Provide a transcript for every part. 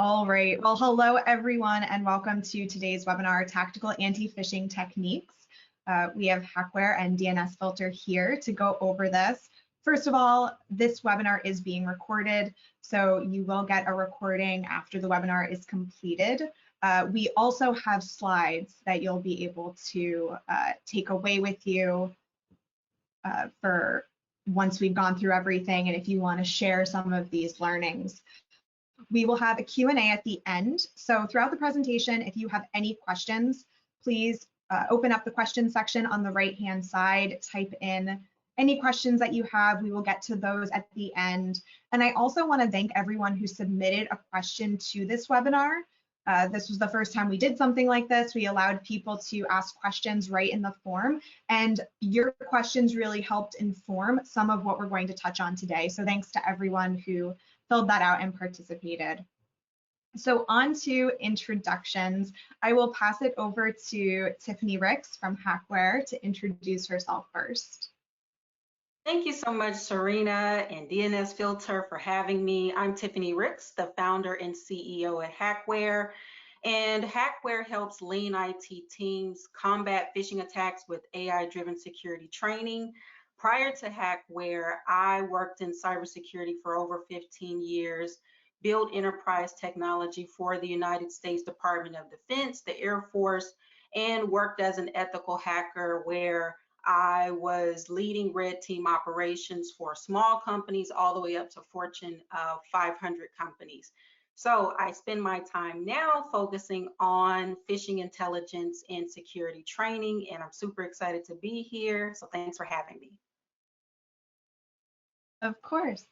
All right, well, hello everyone and welcome to today's webinar, Tactical Anti-Phishing Techniques. We have HacWare and DNSFilter here to go over this. First of all, this webinar is being recorded, so you will get a recording after the webinar is completed. We also have slides that you'll be able to take away with you for once we've gone through everything, and if you want to share some of these learnings. We will have a Q&A at the end. So throughout the presentation, if you have any questions, please open up the question section on the right-hand side, type in any questions that you have. We will get to those at the end. And I also want to thank everyone who submitted a question to this webinar. This was the first time we did something like this. We allowed people to ask questions right in the form, and your questions really helped inform some of what we're going to touch on today. So thanks to everyone who filled that out and participated. So on to introductions. I will pass it over to Tiffany Ricks from HacWare to introduce herself first. Thank you so much, Serena and DNSFilter, for having me. I'm Tiffany Ricks, the founder and CEO at HacWare. And HacWare helps lean IT teams combat phishing attacks with AI-driven security training. Prior to HacWare, I worked in cybersecurity for over 15 years, built enterprise technology for the United States Department of Defense, the Air Force, and worked as an ethical hacker where I was leading red team operations for small companies all the way up to Fortune 500 companies. So I spend my time now focusing on phishing intelligence and security training, and I'm super excited to be here. So thanks for having me. Of course.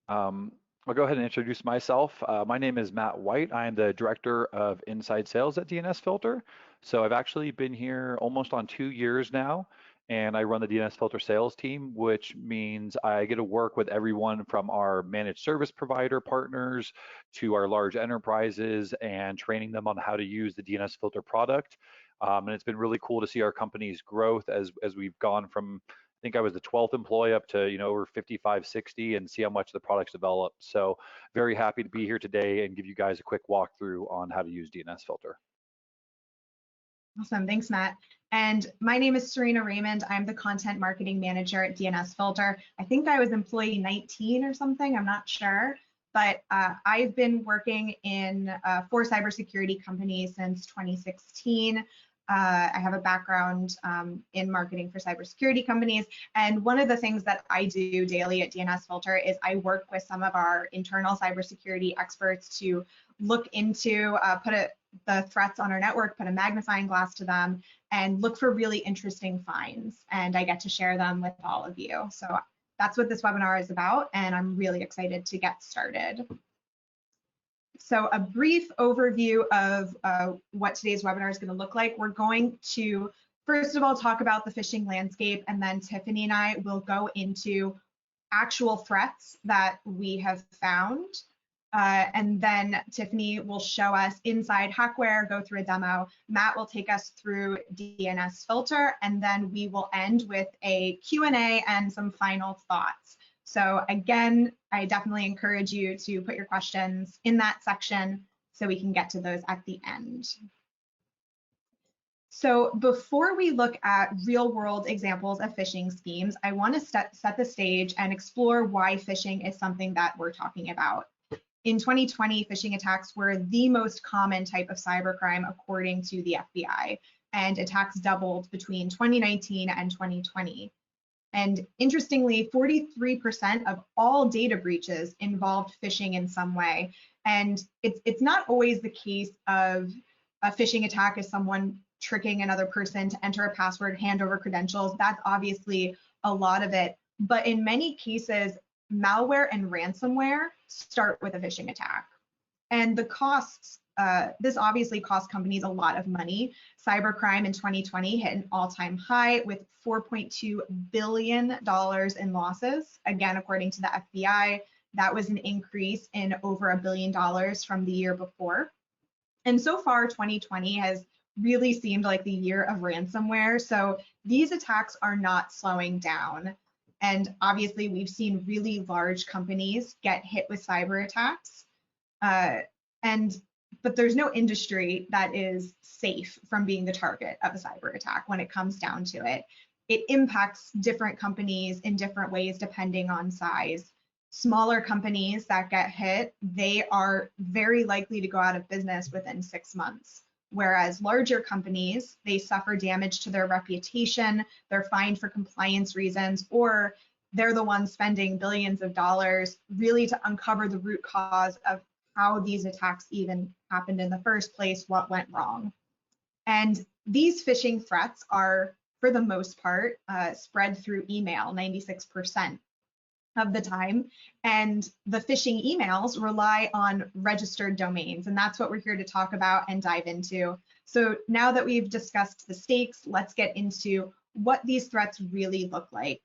I'll go ahead and introduce myself. My name is Matt White. I am the Director of Inside Sales at DNSFilter. So I've actually been here almost on 2 years now, and I run the DNSFilter sales team, which means I get to work with everyone from our managed service provider partners to our large enterprises and training them on how to use the DNSFilter product. And it's been really cool to see our company's growth as we've gone from, I think I was the 12th employee up to over 55, 60, and see how much the product's developed. So very happy to be here today and give you guys a quick walkthrough on how to use DNSFilter. Awesome, thanks, Matt. And my name is Serena Raymond. I'm the content marketing manager at DNSFilter. I think I was employee 19 or something, I'm not sure. But I've been working for cybersecurity companies since 2016. I have a background in marketing for cybersecurity companies, and one of the things that I do daily at DNSFilter is I work with some of our internal cybersecurity experts to look into, the threats on our network, put a magnifying glass to them, and look for really interesting finds, and I get to share them with all of you. So that's what this webinar is about, and I'm really excited to get started. So a brief overview of what today's webinar is going to look like. We're going to, first of all, talk about the phishing landscape, and then Tiffany and I will go into actual threats that we have found. And then Tiffany will show us inside HacWare, go through a demo. Matt will take us through DNSFilter, and then we will end with a Q&A and some final thoughts. So again, I definitely encourage you to put your questions in that section so we can get to those at the end. So before we look at real world examples of phishing schemes, I want to set the stage and explore why phishing is something that we're talking about. In 2020, phishing attacks were the most common type of cybercrime according to the FBI, and attacks doubled between 2019 and 2020. And interestingly, 43% of all data breaches involved phishing in some way. And it's not always the case of a phishing attack as someone tricking another person to enter a password, hand over credentials. That's obviously a lot of it. But in many cases, malware and ransomware start with a phishing attack. And the costs, this obviously costs companies a lot of money. Cybercrime in 2020 hit an all-time high with $4.2 billion in losses. Again, according to the FBI, that was an increase in over $1 billion from the year before. And so far, 2020 has really seemed like the year of ransomware. So these attacks are not slowing down. And obviously, we've seen really large companies get hit with cyber attacks. But there's no industry that is safe from being the target of a cyber attack when it comes down to it. It impacts different companies in different ways depending on size. Smaller companies that get hit, they are very likely to go out of business within 6 months. Whereas larger companies, they suffer damage to their reputation, they're fined for compliance reasons, or they're the ones spending billions of dollars really to uncover the root cause of how these attacks even happened in the first place, what went wrong. And these phishing threats are, for the most part, spread through email, 96% of the time. And the phishing emails rely on registered domains. And that's what we're here to talk about and dive into. So now that we've discussed the stakes, let's get into what these threats really look like.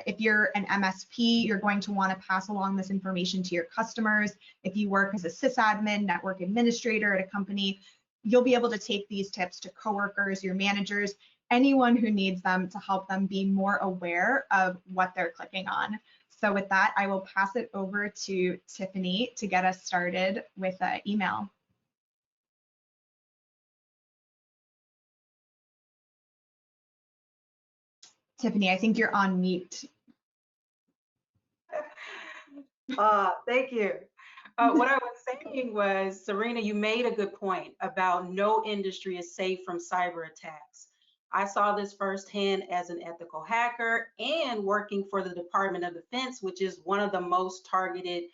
If you're an MSP, you're going to want to pass along this information to your customers. If you work as a sysadmin, network administrator at a company, you'll be able to take these tips to coworkers, your managers, anyone who needs them to help them be more aware of what they're clicking on. So with that, I will pass it over to Tiffany to get us started with email. Tiffany, I think you're on mute. Thank you. What I was saying was, Serena, you made a good point about no industry is safe from cyber attacks. I saw this firsthand as an ethical hacker and working for the Department of Defense, which is one of the most targeted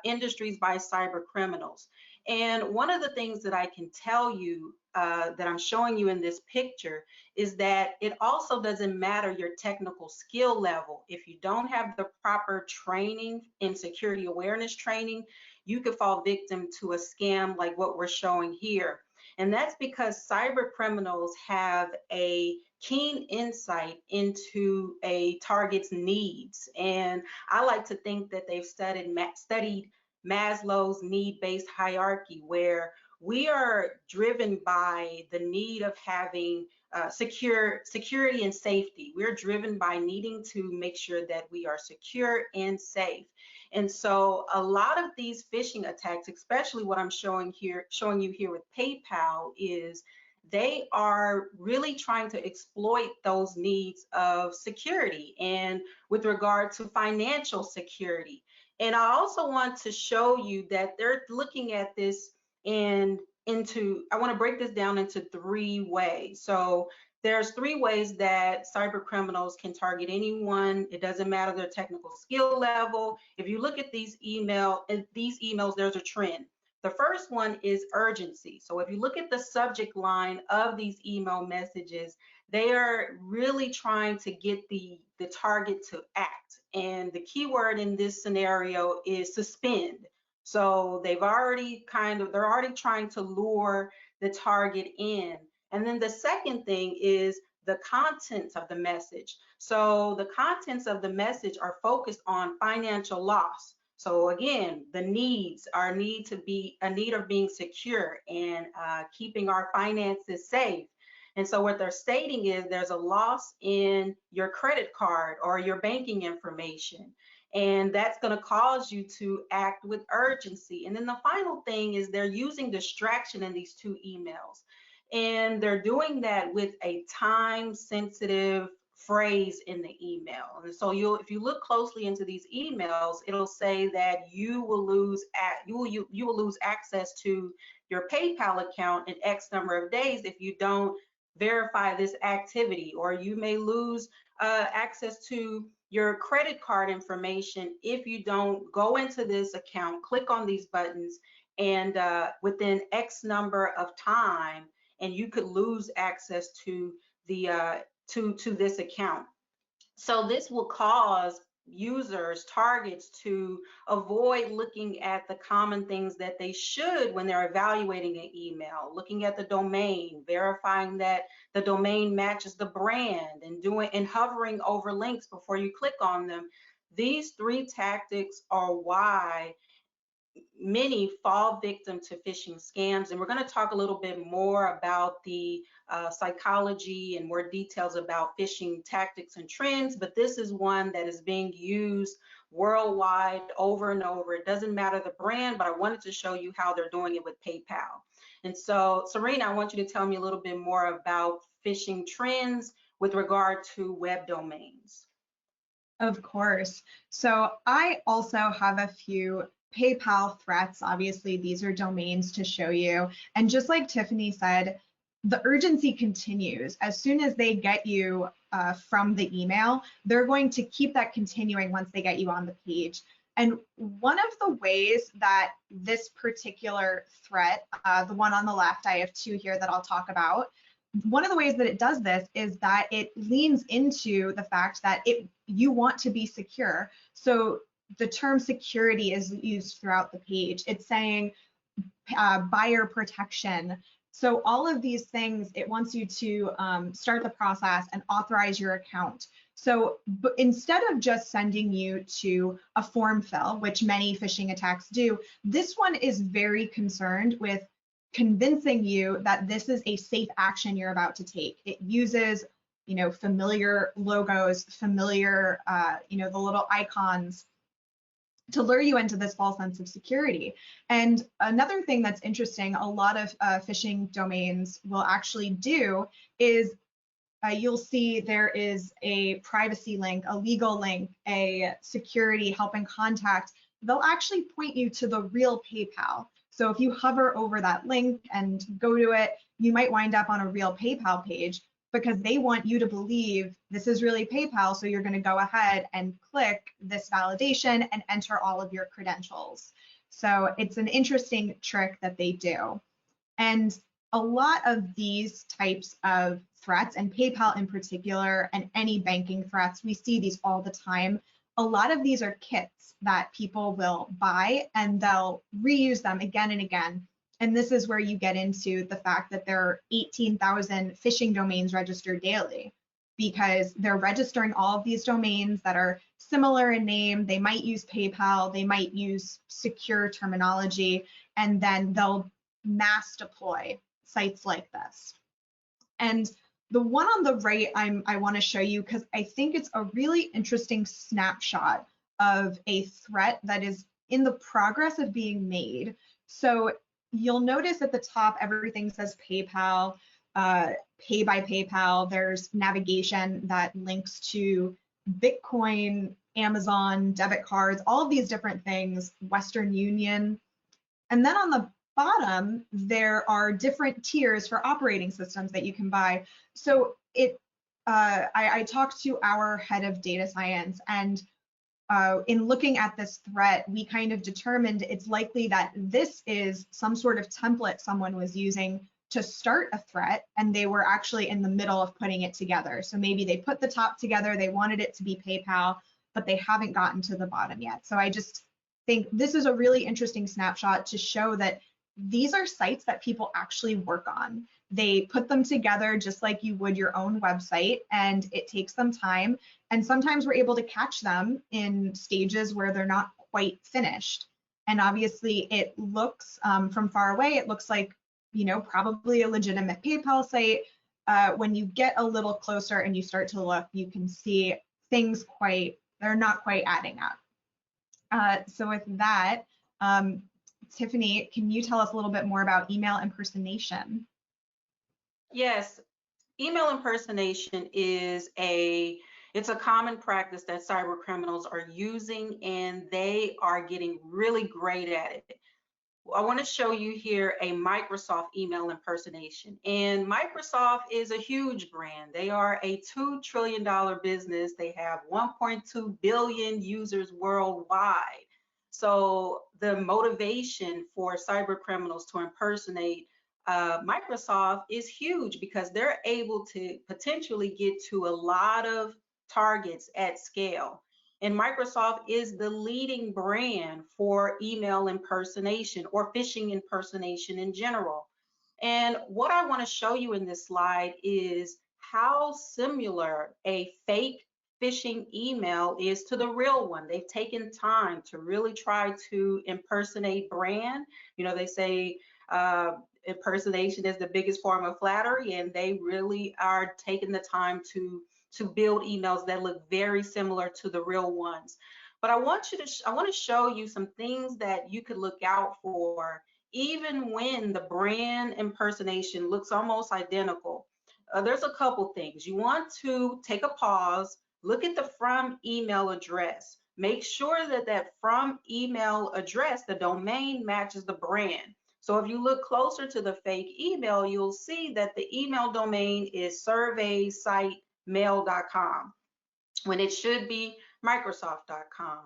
industries by cyber criminals. And one of the things that I can tell you that I'm showing you in this picture is that it also doesn't matter your technical skill level. If you don't have the proper training in security awareness training, you could fall victim to a scam like what we're showing here. And that's because cyber criminals have a keen insight into a target's needs. And I like to think that they've studied Maslow's need-based hierarchy, where we are driven by the need of having security and safety. We're driven by needing to make sure that we are secure and safe. And so a lot of these phishing attacks, especially what I'm showing you here with PayPal, is they are really trying to exploit those needs of security and with regard to financial security. And I also want to show you that they're looking at this I want to break this down into 3 ways. So there's 3 ways that cyber criminals can target anyone. It doesn't matter their technical skill level. If you look at these emails, there's a trend. The first one is urgency. So if you look at the subject line of these email messages, they are really trying to get the target to act. And the key word in this scenario is suspend. So they're already trying to lure the target in. And then the second thing is the contents of the message. So the contents of the message are focused on financial loss. So again, the needs are a need of being secure and keeping our finances safe. And so what they're stating is there's a loss in your credit card or your banking information. And that's going to cause you to act with urgency. And then the final thing is they're using distraction in these 2 emails. And they're doing that with a time-sensitive phrase in the email. And so if you look closely into these emails, it'll say that you will lose access to your PayPal account in X number of days if you don't verify this activity, or you may lose access to your credit card information if you don't go into this account, click on these buttons, and within X number of time, and you could lose access to the to this account. So this will cause targets to avoid looking at the common things that they should when they're evaluating an email, looking at the domain, verifying that the domain matches the brand, and hovering over links before you click on them. These 3 tactics are why many fall victim to phishing scams. And we're going to talk a little bit more about the psychology and more details about phishing tactics and trends, but this is one that is being used worldwide over and over. It doesn't matter the brand, but I wanted to show you how they're doing it with PayPal. And so, Serena, I want you to tell me a little bit more about phishing trends with regard to web domains. Of course. So I also have a few PayPal threats. Obviously, these are domains to show you. And just like Tiffany said, the urgency continues. As soon as they get you from the email, they're going to keep that continuing once they get you on the page. And one of the ways that this particular threat, the one on the left, I have two here that I'll talk about. One of the ways that it does this is that it leans into the fact that you want to be secure. So the term security is used throughout the page. It's saying buyer protection. So all of these things, it wants you to start the process and authorize your account. So instead of just sending you to a form fill, which many phishing attacks do, this one is very concerned with convincing you that this is a safe action you're about to take. It uses, familiar logos, familiar, the little icons to lure you into this false sense of security. And another thing that's interesting, a lot of phishing domains will actually do is you'll see there is a privacy link, a legal link, a security help and contact. They'll actually point you to the real PayPal. So if you hover over that link and go to it, you might wind up on a real PayPal page because they want you to believe this is really PayPal. So you're going to go ahead and click this validation and enter all of your credentials. So it's an interesting trick that they do. And a lot of these types of threats, and PayPal in particular, and any banking threats, we see these all the time. A lot of these are kits that people will buy and they'll reuse them again and again. And this is where you get into the fact that there are 18,000 phishing domains registered daily because they're registering all of these domains that are similar in name. They might use PayPal, they might use secure terminology, and then they'll mass deploy sites like this. And the one on the right I want to show you because I think it's a really interesting snapshot of a threat that is in the progress of being made. So you'll notice at the top, everything says PayPal, pay by PayPal. There's navigation that links to Bitcoin, Amazon, debit cards, all of these different things, Western Union. And then on the bottom, there are different tiers for operating systems that you can buy. So I talked to our head of data science, and in looking at this threat, we kind of determined it's likely that this is some sort of template someone was using to start a threat, and they were actually in the middle of putting it together. So maybe they put the top together, they wanted it to be PayPal, but they haven't gotten to the bottom yet. So I just think this is a really interesting snapshot to show that these are sites that people actually work on. They put them together just like you would your own website, and it takes them time. And sometimes we're able to catch them in stages where they're not quite finished. And obviously it looks from far away, it looks like, probably a legitimate PayPal site. When you get a little closer and you start to look, you can see things they're not quite adding up. So with that, Tiffany, can you tell us a little bit more about email impersonation? Yes, email impersonation is it's a common practice that cyber criminals are using, and they are getting really great at it. I want to show you here a Microsoft email impersonation. And Microsoft is a huge brand. They are a $2 trillion business. They have 1.2 billion users worldwide. So the motivation for cyber criminals to impersonate Microsoft is huge because they're able to potentially get to a lot of targets at scale. And Microsoft is the leading brand for email impersonation or phishing impersonation in general. And what I want to show you in this slide is how similar a fake phishing email is to the real one. They've taken time to really try to impersonate brand. They say impersonation is the biggest form of flattery, and they really are taking the time to build emails that look very similar to the real ones. But I want to show you some things that you could look out for, even when the brand impersonation looks almost identical. There's a couple things. You want to take a pause, look at the from email address. Make sure that that from email address, the domain, matches the brand. So if you look closer to the fake email, you'll see that the email domain is surveysitemail.com when it should be Microsoft.com.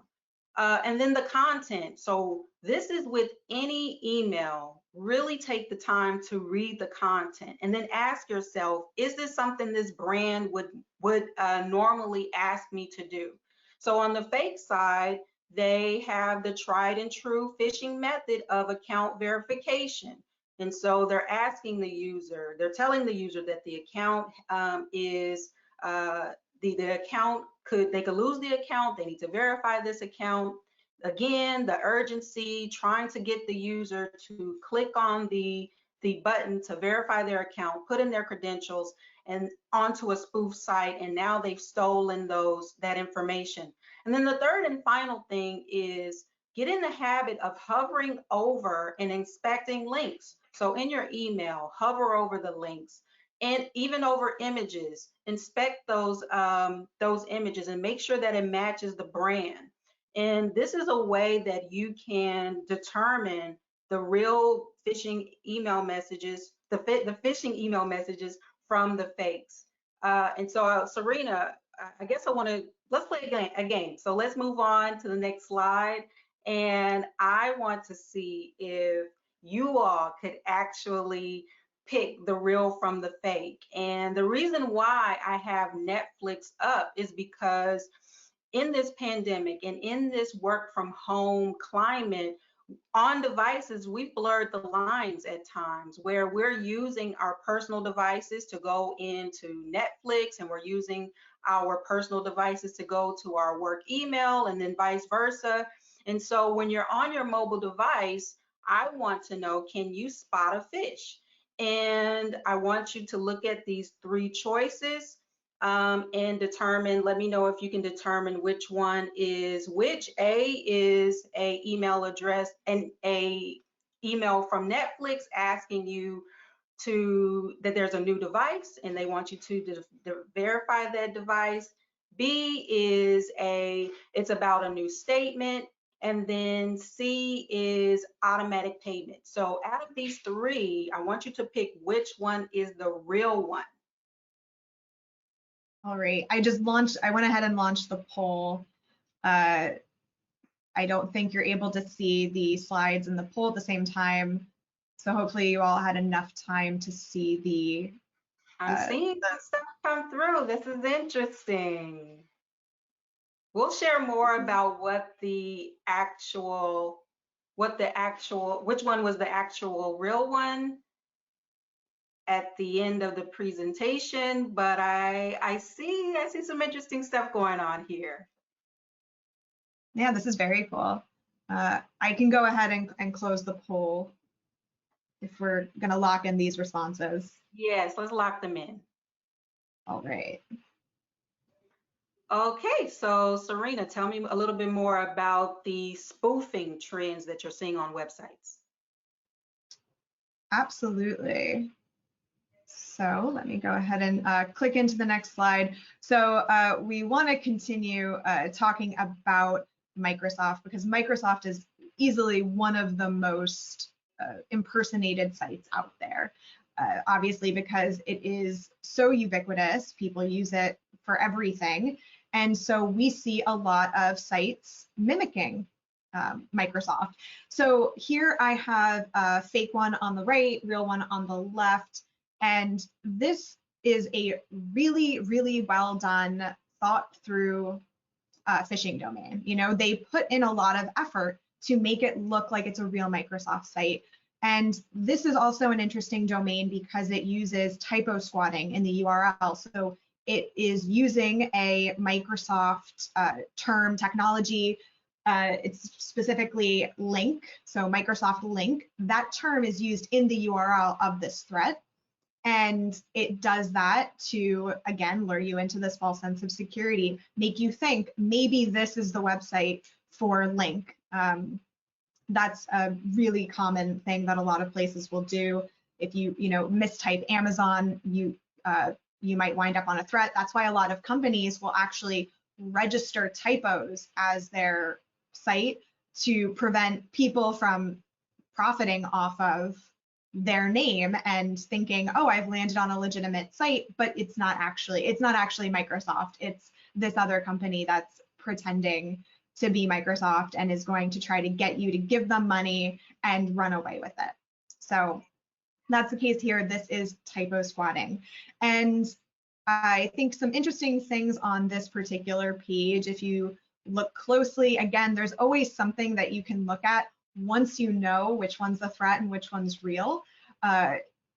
And then the content. So this is with any email. Really take the time to read the content and then ask yourself, is this something this brand would normally ask me to do? So on the fake side, they have the tried and true phishing method of account verification. And so they're asking the user, they're telling the user that the account is the account they could lose the account. They need to verify this account. Again, the urgency, trying to get the user to click on the button to verify their account, put in their credentials and onto a spoof site, and now they've stolen that information. And then the third and final thing is get in the habit of hovering over and inspecting links. So in your email, hover over the links, and even over images, inspect those images and make sure that it matches the brand. And this is a way that you can determine the real phishing email messages, the phishing email messages from the fakes. And so, Serena, I guess let's play a game. So let's move on to the next slide. And I want to see if you all could actually pick the real from the fake. And the reason why I have Netflix up is because in this pandemic and in this work from home climate, on devices, we've blurred the lines at times where we're using our personal devices to go into Netflix, and we're using our personal devices to go to our work email, and then vice versa. And so when you're on your mobile device, I want to know, can you spot a phish? And I want you to look at these three choices and determine, let me know if you can determine which one is which. A is a email address and a email from Netflix asking you that there's a new device and they want you to verify that device. B is it's about a new statement. And then C is automatic payment. So out of these three, I want you to pick which one is the real one. All right, I went ahead and launched the poll. I don't think you're able to see the slides and the poll at the same time. So hopefully you all had enough time to see the. I'm seeing that stuff come through. This is interesting. We'll share more about which one was the actual real one at the end of the presentation, but I see some interesting stuff going on here. Yeah, this is very cool. I can go ahead and close the poll if we're going to lock in these responses. Yes, let's lock them in. All right. Okay, so Serena, tell me a little bit more about the spoofing trends that you're seeing on websites. Absolutely. So let me go ahead and click into the next slide. So we want to continue talking about Microsoft, because Microsoft is easily one of the most impersonated sites out there. Obviously, because it is so ubiquitous, people use it for everything. And so we see a lot of sites mimicking Microsoft. So here I have a fake one on the right, real one on the left. And this is a really, really well done, thought through phishing domain. You know, they put in a lot of effort to make it look like it's a real Microsoft site. And this is also an interesting domain because it uses typo squatting in the URL. So it is using a Microsoft term technology. It's specifically link, so Microsoft link. That term is used in the URL of this thread. And it does that to, again, lure you into this false sense of security, make you think maybe this is the website for link. That's a really common thing that a lot of places will do. If you mistype Amazon, you might wind up on a threat. That's why a lot of companies will actually register typos as their site to prevent people from profiting off of their name and thinking, oh, I've landed on a legitimate site, but it's not actually Microsoft. It's this other company that's pretending to be Microsoft and is going to try to get you to give them money and run away with it. So that's the case here. This is typo squatting. And I think some interesting things on this particular page, if you look closely, again, there's always something that you can look at once you know which one's the threat and which one's real,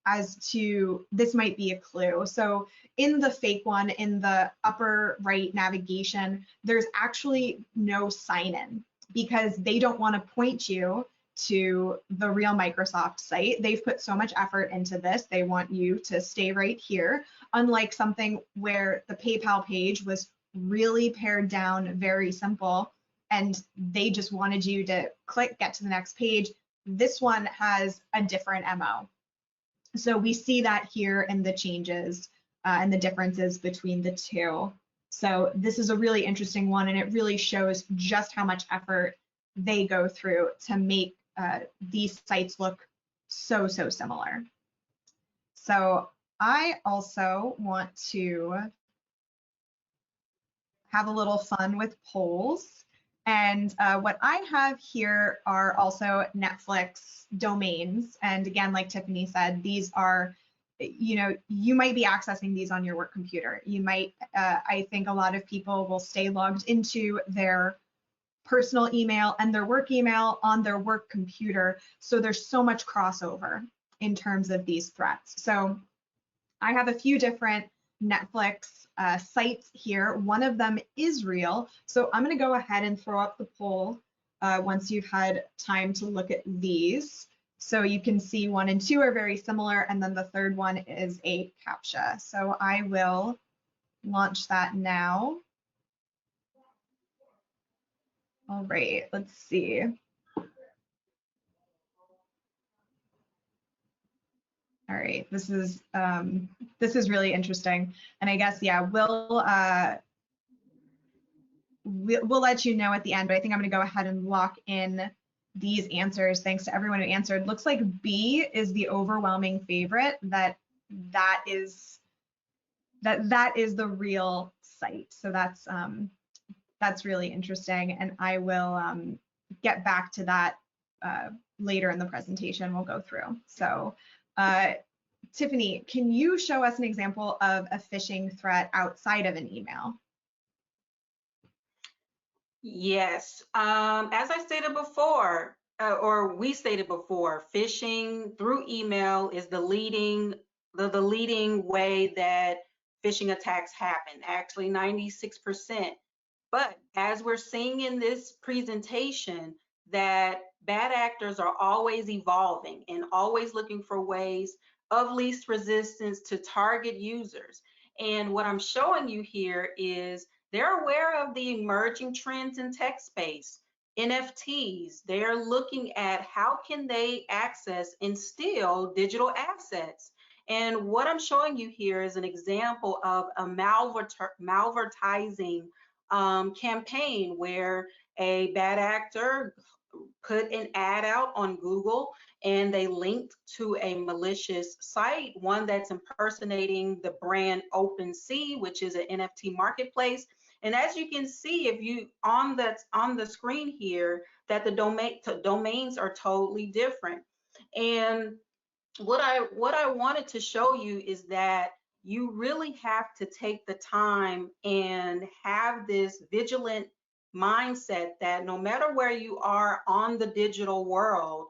as to this might be a clue. So in the fake one, in the upper right navigation, there's actually no sign-in because they don't want to point you to the real Microsoft site. They've put so much effort into this. They want you to stay right here, unlike something where the PayPal page was really pared down, very simple, and they just wanted you to click, get to the next page. This one has a different MO. So we see that here in the changes and the differences between the two. So this is a really interesting one, and it really shows just how much effort they go through to make these sites look so similar. So I also want to have a little fun with polls. And what I have here are also Netflix domains. And again, like Tiffany said, these are, you might be accessing these on your work computer. You might, I think a lot of people will stay logged into their personal email and their work email on their work computer. So there's so much crossover in terms of these threats. So I have a few different Netflix sites here. One of them is real. So I'm going to go ahead and throw up the poll once you've had time to look at these. So you can see 1 and 2 are very similar, and then the third one is a CAPTCHA. So I will launch that now. All right, let's see. All right, this is really interesting, and I guess we'll let you know at the end. But I think I'm going to go ahead and lock in these answers. Thanks to everyone who answered. Looks like B is the overwhelming favorite. That is the real site. So that's really interesting, and I will get back to that later in the presentation. We'll go through. So. Tiffany, can you show us an example of a phishing threat outside of an email? Yes, as I stated before, or we stated before, phishing through email is the leading way that phishing attacks happen, actually 96%. But as we're seeing in this presentation, that bad actors are always evolving and always looking for ways of least resistance to target users. And what I'm showing you here is they're aware of the emerging trends in tech space, NFTs. They're looking at how can they access and steal digital assets. And what I'm showing you here is an example of a malvertising campaign where a bad actor put an ad out on Google and they linked to a malicious site, one that's impersonating the brand OpenSea, which is an NFT marketplace. And as you can see, if you on the screen here, that the domains are totally different. And what I wanted to show you is that you really have to take the time and have this vigilant mindset that no matter where you are on the digital world,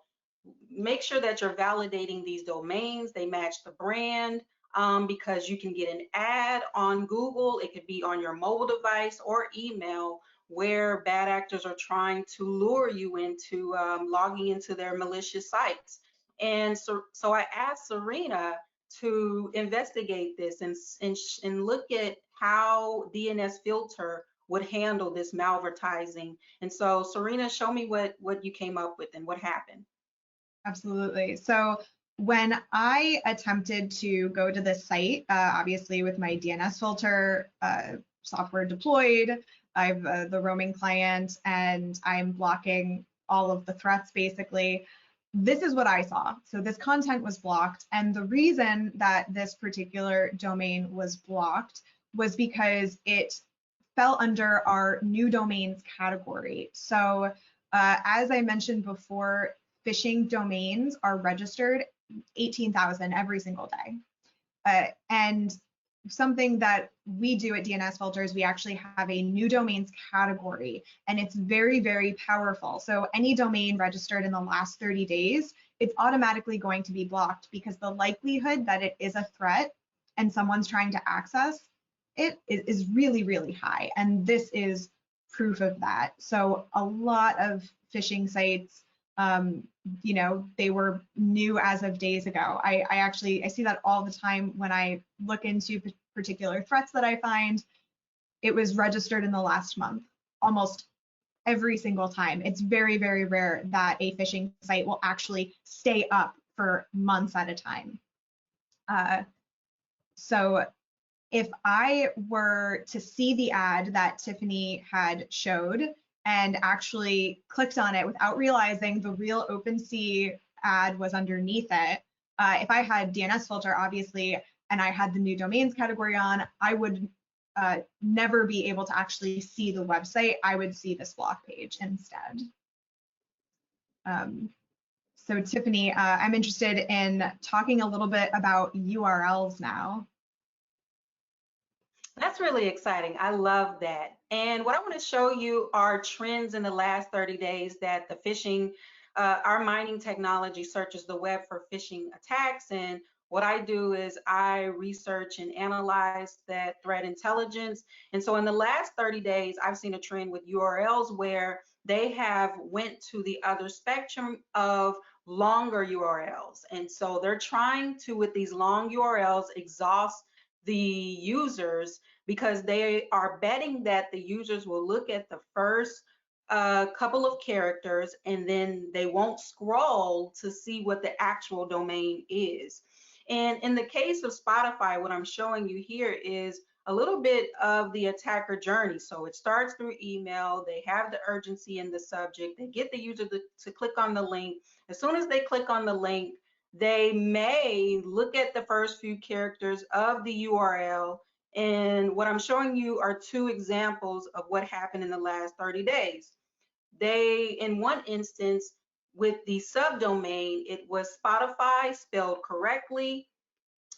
make sure that you're validating these domains, they match the brand, because you can get an ad on Google, it could be on your mobile device or email, where bad actors are trying to lure you into logging into their malicious sites. And so I asked Serena to investigate this and look at how DNSFilter would handle this malvertising. And so, Serena, show me what you came up with and what happened. Absolutely. So when I attempted to go to this site, obviously with my DNS filter software deployed, I have the roaming client, and I'm blocking all of the threats basically. This is what I saw. So this content was blocked, and the reason that this particular domain was blocked was because it fell under our new domains category. So as I mentioned before, phishing domains are registered 18,000 every single day. And something that we do at DNSFilter is we actually have a new domains category, and it's very, very powerful. So any domain registered in the last 30 days, it's automatically going to be blocked, because the likelihood that it is a threat and someone's trying to access it is really, really high. And this is proof of that. So a lot of phishing sites, you know, they were new as of days ago. I see that all the time when I look into particular threats that I find. It was registered in the last month, almost every single time. It's very, very rare that a phishing site will actually stay up for months at a time. So if I were to see the ad that Tiffany had showed and actually clicked on it without realizing the real OpenSea ad was underneath it, if I had DNSFilter, obviously, and I had the new domains category on, I would never be able to actually see the website. I would see this block page instead. So Tiffany, I'm interested in talking a little bit about URLs now. That's really exciting. I love that. And what I want to show you are trends in the last 30 days that the phishing, our mining technology searches the web for phishing attacks. And what I do is I research and analyze that threat intelligence. And so in the last 30 days, I've seen a trend with URLs where they have went to the other spectrum of longer URLs. And so they're trying to, with these long URLs, exhaust the users, because they are betting that the users will look at the first couple of characters and then they won't scroll to see what the actual domain is. And in the case of Spotify, what I'm showing you here is a little bit of the attacker journey. So it starts through email, they have the urgency in the subject, they get the user to click on the link. As soon as they click on the link, they may look at the first few characters of the URL. And what I'm showing you are two examples of what happened in the last 30 days. They, in one instance, with the subdomain, it was Spotify spelled correctly.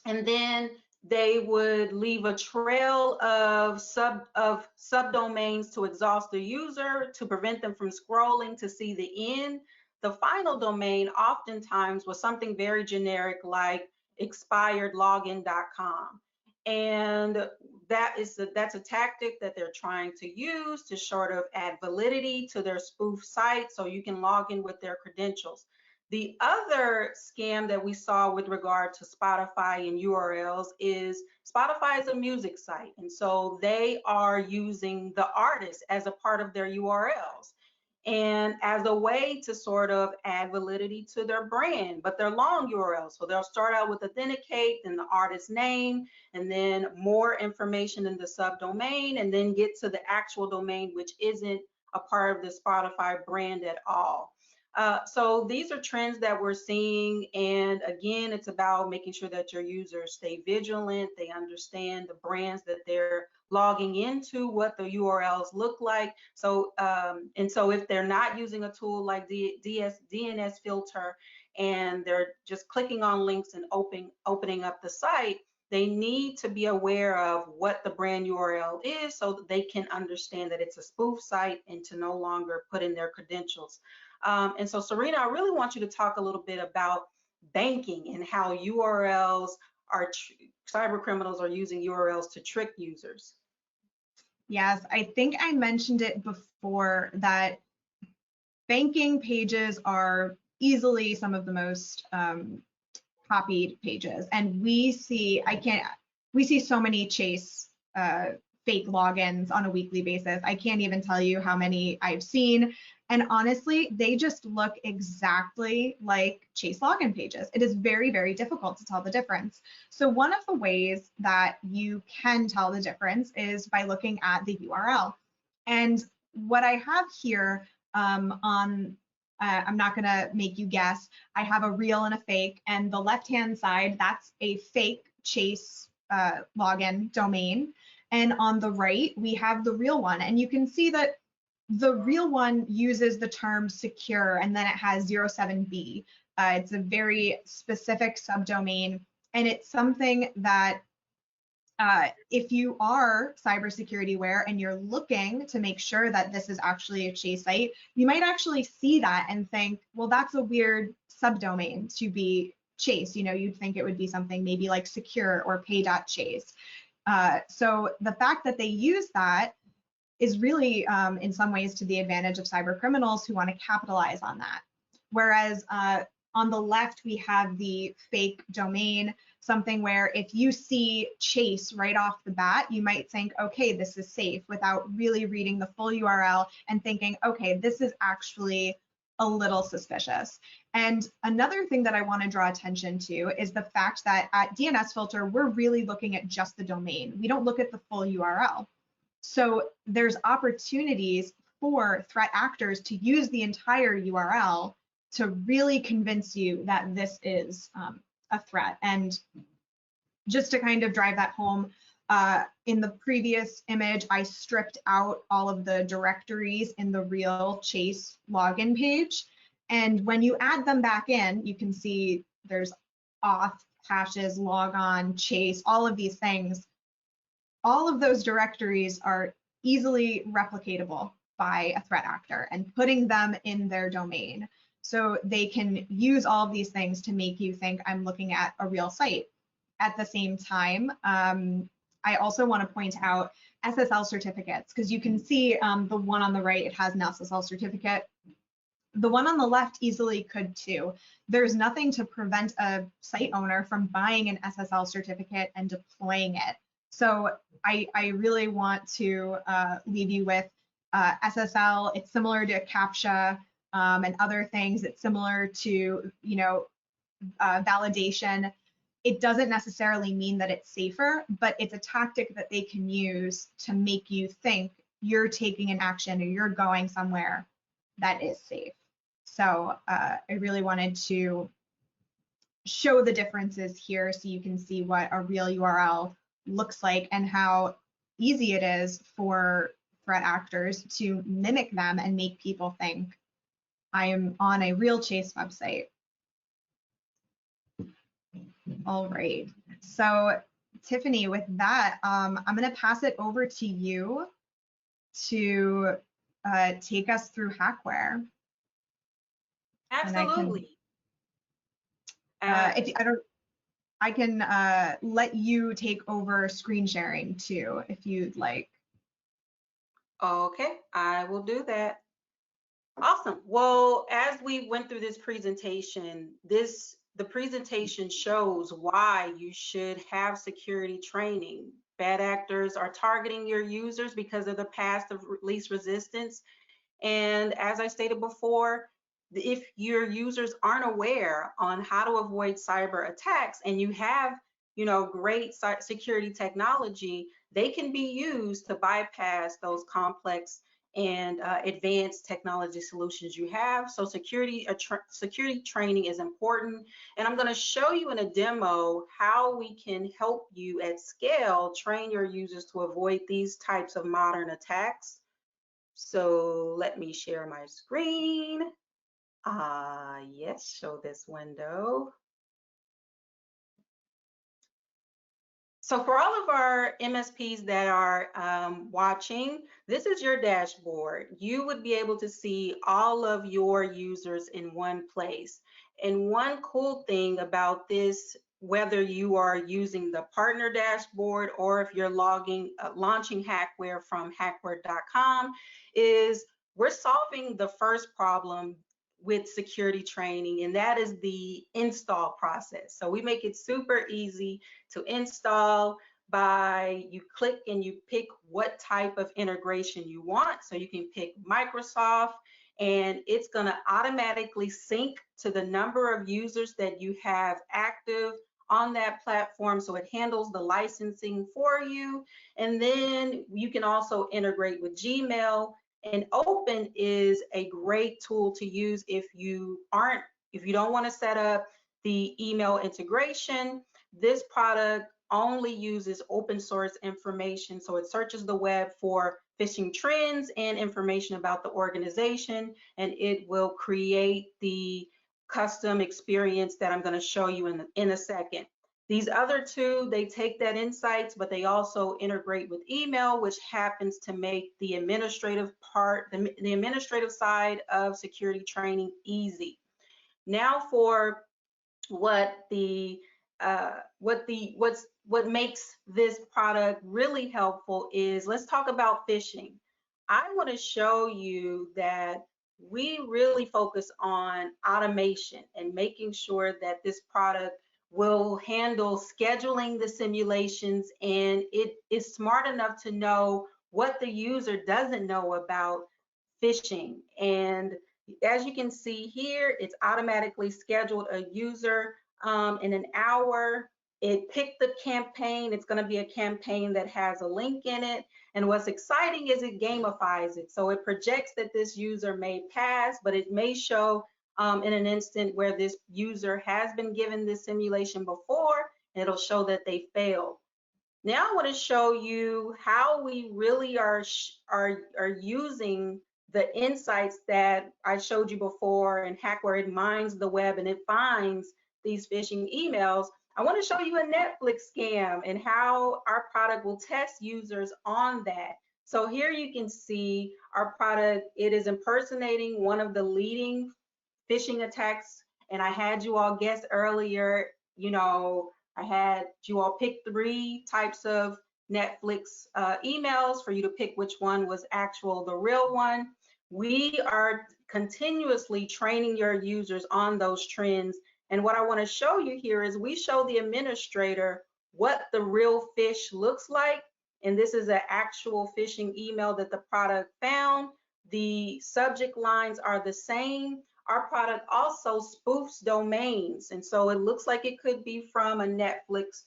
And then they would leave a trail of subdomains to exhaust the user, to prevent them from scrolling to see the end. The final domain oftentimes was something very generic like expiredlogin.com. And that's a tactic that they're trying to use to sort of add validity to their spoof site so you can log in with their credentials. The other scam that we saw with regard to Spotify and URLs is Spotify is a music site. And so they are using the artist as a part of their URLs and as a way to sort of add validity to their brand, but they're long URLs. So they'll start out with authenticate, then the artist name, and then more information in the subdomain, and then get to the actual domain, which isn't a part of the Spotify brand at all. So these are trends that we're seeing. And again, it's about making sure that your users stay vigilant. They understand the brands that they're logging into, what the URLs look like. So, and so if they're not using a tool like DNSFilter and they're just clicking on links and opening up the site, they need to be aware of what the brand URL is so that they can understand that it's a spoof site and to no longer put in their credentials. And so, Serena, I really want you to talk a little bit about banking and how URLs are, cyber criminals are using URLs to trick users. Yes, I think I mentioned it before that banking pages are easily some of the most copied pages. And we see so many Chase fake logins on a weekly basis. I can't even tell you how many I've seen. And honestly, they just look exactly like Chase login pages. It is very, very difficult to tell the difference. So one of the ways that you can tell the difference is by looking at the URL. And what I have here I'm not gonna make you guess, I have a real and a fake, and the left-hand side, that's a fake Chase login domain. And on the right, we have the real one. And you can see that the real one uses the term secure, and then it has 07B. It's a very specific subdomain, and it's something that if you are cybersecurity aware and you're looking to make sure that this is actually a Chase site, you might actually see that and think, well, that's a weird subdomain to be Chase. You know, you'd think it would be something maybe like secure or pay.chase. So the fact that they use that is really in some ways to the advantage of cyber criminals who want to capitalize on that. Whereas on the left, we have the fake domain, something where if you see Chase right off the bat, you might think, okay, this is safe, without really reading the full URL and thinking, okay, this is actually a little suspicious. And another thing that I want to draw attention to is the fact that at DNSFilter, we're really looking at just the domain. We don't look at the full URL. So there's opportunities for threat actors to use the entire URL to really convince you that this is a threat. And just to kind of drive that home, in the previous image, I stripped out all of the directories in the real Chase login page. And when you add them back in, you can see there's auth, hashes, logon, Chase, all of these things. All of those directories are easily replicatable by a threat actor and putting them in their domain. So they can use all of these things to make you think I'm looking at a real site. At the same time, I also want to point out SSL certificates, because you can see the one on the right, it has an SSL certificate. The one on the left easily could too. There's nothing to prevent a site owner from buying an SSL certificate and deploying it. So I really want to leave you with SSL. It's similar to CAPTCHA and other things. It's similar to, you know, validation. It doesn't necessarily mean that it's safer, but it's a tactic that they can use to make you think you're taking an action or you're going somewhere that is safe. So I really wanted to show the differences here so you can see what a real URL looks like and how easy it is for threat actors to mimic them and make people think I am on a real Chase website. All right, so Tiffany, with that, I'm going to pass it over to you to take us through HacWare. Absolutely. I can let you take over screen sharing too, if you'd like. Okay, I will do that. Awesome. Well, as we went through this presentation, the presentation shows why you should have security training. Bad actors are targeting your users because of the path of least resistance. And as I stated before, if your users aren't aware on how to avoid cyber attacks and you have, you know, great security technology, they can be used to bypass those complex and advanced technology solutions you have. So security training is important. And I'm going to show you in a demo how we can help you at scale train your users to avoid these types of modern attacks. So let me share my screen. Yes, show this window. So for all of our MSPs that are watching, this is your dashboard. You would be able to see all of your users in one place. And one cool thing about this, whether you are using the partner dashboard or if you're launching HacWare from HacWare.com, is we're solving the first problem with security training, and that is the install process. So we make it super easy to install by you click and you pick what type of integration you want. So you can pick Microsoft, and it's going to automatically sync to the number of users that you have active on that platform. So it handles the licensing for you. And then you can also integrate with Gmail. And Open is a great tool to use if you don't want to set up the email integration. This product only uses open source information. So it searches the web for phishing trends and information about the organization, and it will create the custom experience that I'm going to show you in a second. These other two, they take that insights, but they also integrate with email, which happens to make the administrative part, the administrative side of security training easy. Now for what makes this product really helpful is, let's talk about phishing. I want to show you that we really focus on automation and making sure that this product will handle scheduling the simulations, and it is smart enough to know what the user doesn't know about phishing. And as you can see here, it's automatically scheduled a user in an hour. It picked the campaign. It's going to be a campaign that has a link in it. And what's exciting is it gamifies it. So it projects that this user may pass, but it may show in an instant where this user has been given this simulation before, and it'll show that they failed. Now I want to show you how we really are using the insights that I showed you before in HacWare. It mines the web and it finds these phishing emails. I want to show you a Netflix scam and how our product will test users on that. So here you can see our product. It is impersonating one of the leading phishing attacks. And I had you all guess earlier, I had you all pick 3 types of Netflix emails for you to pick which one was the real one. We are continuously training your users on those trends. And what I want to show you here is we show the administrator what the real fish looks like. And this is an actual phishing email that the product found. The subject lines are the same. Our product also spoofs domains. And so it looks like it could be from a Netflix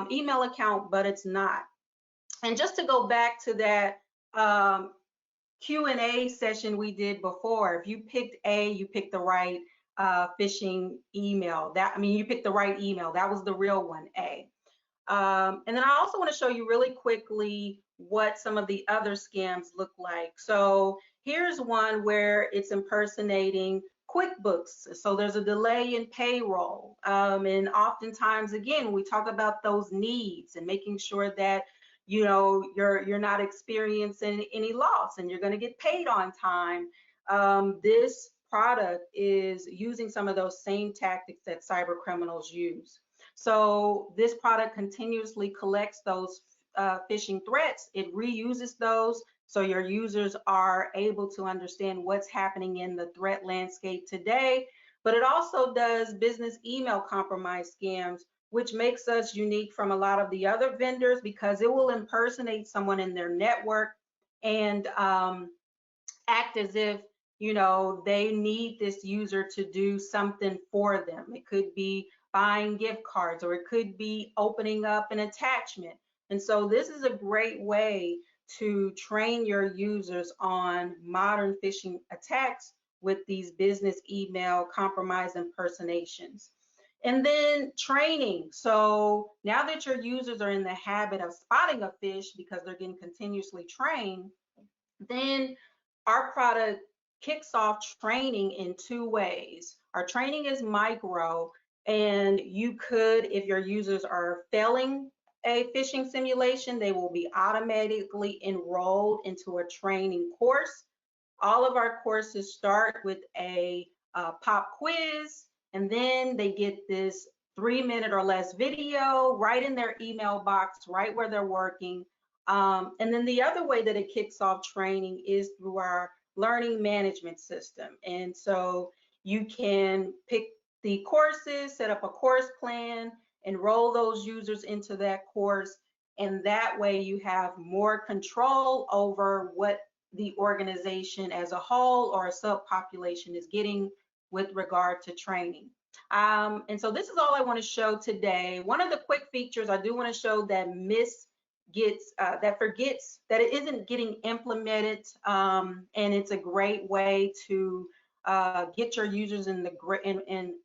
email account, but it's not. And just to go back to that Q&A session we did before, if you picked A, you picked the right phishing email. You picked the right email. That was the real one, A. And then I also want to show you really quickly what some of the other scams look like. So here's one where it's impersonating QuickBooks. So there's a delay in payroll. And oftentimes, again, we talk about those needs and making sure that you're not experiencing any loss and you're going to get paid on time. This product is using some of those same tactics that cyber criminals use. So this product continuously collects those phishing threats. It reuses those, so your users are able to understand what's happening in the threat landscape today. But it also does business email compromise scams, which makes us unique from a lot of the other vendors because it will impersonate someone in their network and act as if they need this user to do something for them. It could be buying gift cards, or it could be opening up an attachment. And so this is a great way to train your users on modern phishing attacks with these business email compromise impersonations. And then training. So now that your users are in the habit of spotting a phish because they're getting continuously trained, then our product kicks off training in 2 ways. Our training is micro, and you could, if your users are failing a phishing simulation, they will be automatically enrolled into a training course. All of our courses start with a pop quiz, and then they get this 3-minute or less video right in their email box, right where they're working. And then the other way that it kicks off training is through our learning management system. And so You can pick the courses, set up a course plan, enroll those users into that course, and that way you have more control over what the organization as a whole or a subpopulation is getting with regard to training. And so this is all I want to show today. One of the quick features I do want to show that forgets that it isn't getting implemented, and it's a great way to get your users in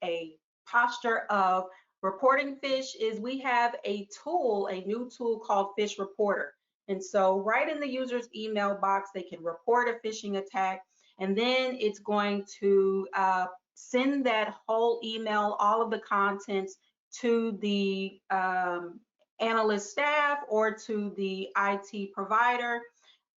a posture of reporting phish, is we have a new tool called Phish Reporter. And so right in the user's email box, they can report a phishing attack, and then it's going to send that whole email, all of the contents, to the analyst staff or to the IT provider.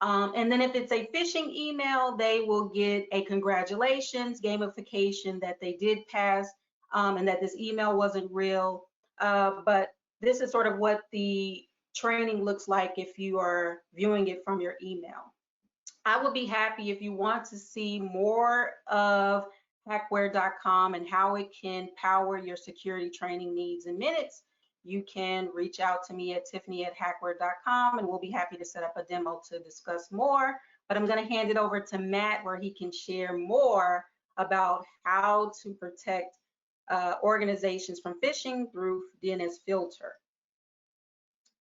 And then if it's a phishing email, they will get a congratulations, gamification that they did pass, and that this email wasn't real. But this is sort of what the training looks like if you are viewing it from your email. I would be happy if you want to see more of HacWare.com and how it can power your security training needs in minutes. You can reach out to me at Tiffany@HacWare.com, and we'll be happy to set up a demo to discuss more. But I'm going to hand it over to Matt, where he can share more about how to protect organizations from phishing through DNSFilter.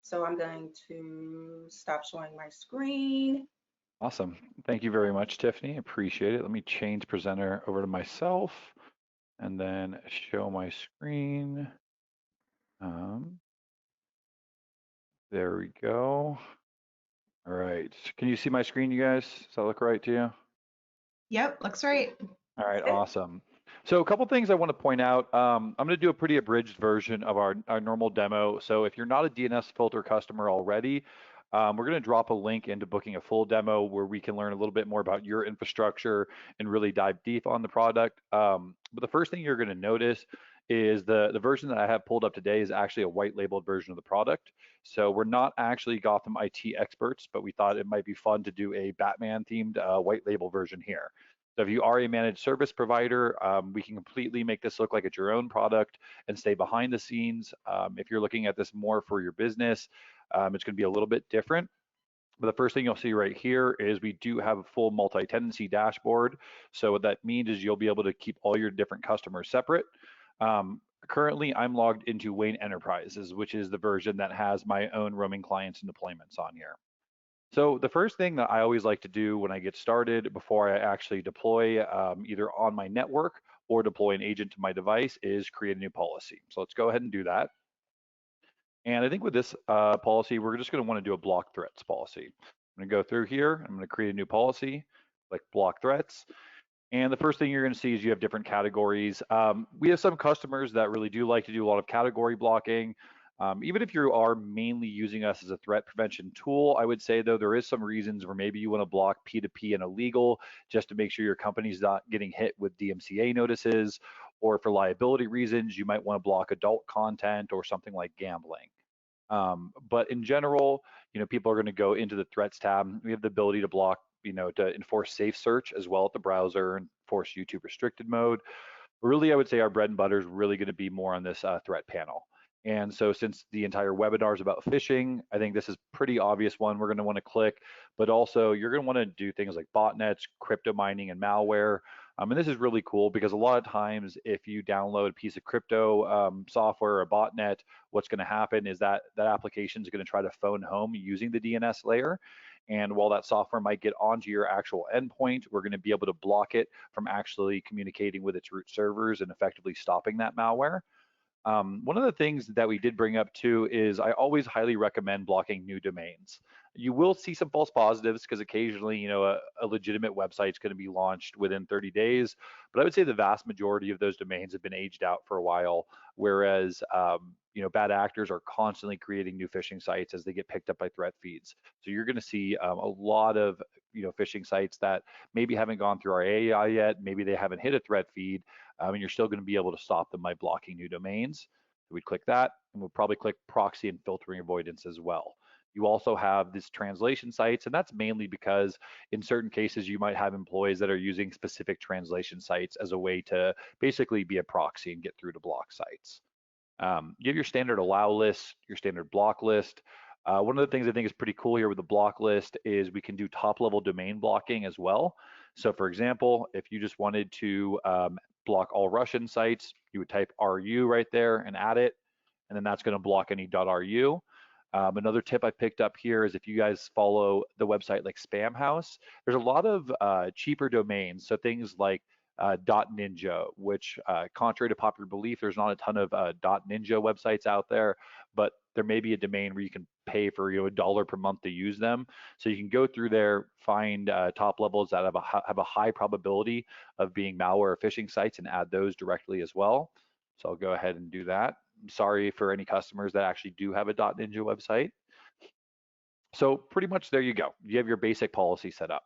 So I'm going to stop showing my screen. Awesome. Thank you very much, Tiffany. Appreciate it. Let me change presenter over to myself and then show my screen. There we go. All right. Can you see my screen, you guys? Does that look right to you? Yep, looks right. All right, awesome. So a couple things I want to point out. I'm going to do a pretty abridged version of our normal demo. So if you're not a DNSFilter customer already, we're going to drop a link into booking a full demo where we can learn a little bit more about your infrastructure and really dive deep on the product. But the first thing you're going to notice is the version that I have pulled up today is actually a white labeled version of the product. So we're not actually Gotham IT experts, but we thought it might be fun to do a Batman themed white label version here. So if you are a managed service provider, we can completely make this look like it's your own product and stay behind the scenes. If you're looking at this more for your business, it's going to be a little bit different. But the first thing you'll see right here is we do have a full multi-tenancy dashboard. So what that means is you'll be able to keep all your different customers separate. Currently, I'm logged into Wayne Enterprises, which is the version that has my own roaming clients and deployments on here. So the first thing that I always like to do when I get started before I actually deploy either on my network or deploy an agent to my device is create a new policy. So let's go ahead and do that. And I think with this policy, we're just going to want to do a block threats policy. I'm going to go through here. I'm going to create a new policy, like block threats. And the first thing you're going to see is you have different categories. We have some customers that really do like to do a lot of category blocking. Even if you are mainly using us as a threat prevention tool, I would say, though, there is some reasons where maybe you want to block P2P and illegal just to make sure your company's not getting hit with DMCA notices, or for liability reasons, you might want to block adult content or something like gambling. But in general, people are going to go into the threats tab. We have the ability to block, to enforce safe search as well at the browser and force YouTube restricted mode. Really, I would say our bread and butter is really going to be more on this threat panel. And so since the entire webinar is about phishing, I think this is pretty obvious one we're going to want to click, but also you're going to want to do things like botnets, crypto mining, and malware. And this is really cool because a lot of times if you download a piece of crypto software or a botnet, what's going to happen is that application is going to try to phone home using the DNS layer. And while that software might get onto your actual endpoint, we're going to be able to block it from actually communicating with its root servers and effectively stopping that malware. One of the things that we did bring up too is I always highly recommend blocking new domains. You will see some false positives because occasionally, a legitimate website is going to be launched within 30 days, but I would say the vast majority of those domains have been aged out for a while, whereas, bad actors are constantly creating new phishing sites as they get picked up by threat feeds. So you're going to see a lot of, phishing sites that maybe haven't gone through our AI yet, maybe they haven't hit a threat feed, and you're still going to be able to stop them by blocking new domains. So we'd click that, and we'll probably click proxy and filtering avoidance as well. You also have this translation sites, and that's mainly because in certain cases you might have employees that are using specific translation sites as a way to basically be a proxy and get through to block sites. You have your standard allow list, your standard block list. One of the things I think is pretty cool here with the block list is we can do top level domain blocking as well. So for example, if you just wanted to block all Russian sites, you would type RU right there and add it, and then that's going to block any .ru. Another tip I picked up here is if you guys follow the website like Spam House, there's a lot of cheaper domains. So things like .ninja, which contrary to popular belief, there's not a ton of .ninja websites out there, but there may be a domain where you can pay for $1 per month to use them. So you can go through there, find top levels that have a high probability of being malware or phishing sites and add those directly as well. So I'll go ahead and do that. I'm sorry for any customers that actually do have a .ninja website. So pretty much there you go. You have your basic policy set up.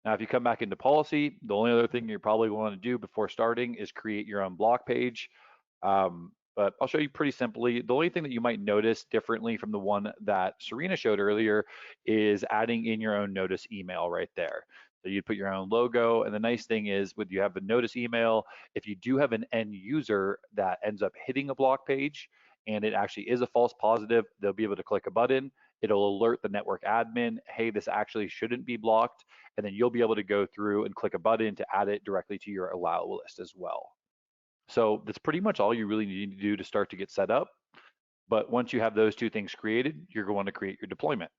Now, if you come back into policy, the only other thing you probably want to do before starting is create your own block page. But I'll show you pretty simply. The only thing that you might notice differently from the one that Serena showed earlier is adding in your own notice email right there. So you'd put your own logo, and the nice thing is when you have the notice email, if you do have an end user that ends up hitting a block page and it actually is a false positive, they'll be able to click a button. It'll alert the network admin, hey, this actually shouldn't be blocked, and then you'll be able to go through and click a button to add it directly to your allow list as well. So that's pretty much all you really need to do to start to get set up. But once you have those two things created, you're going to create your deployment.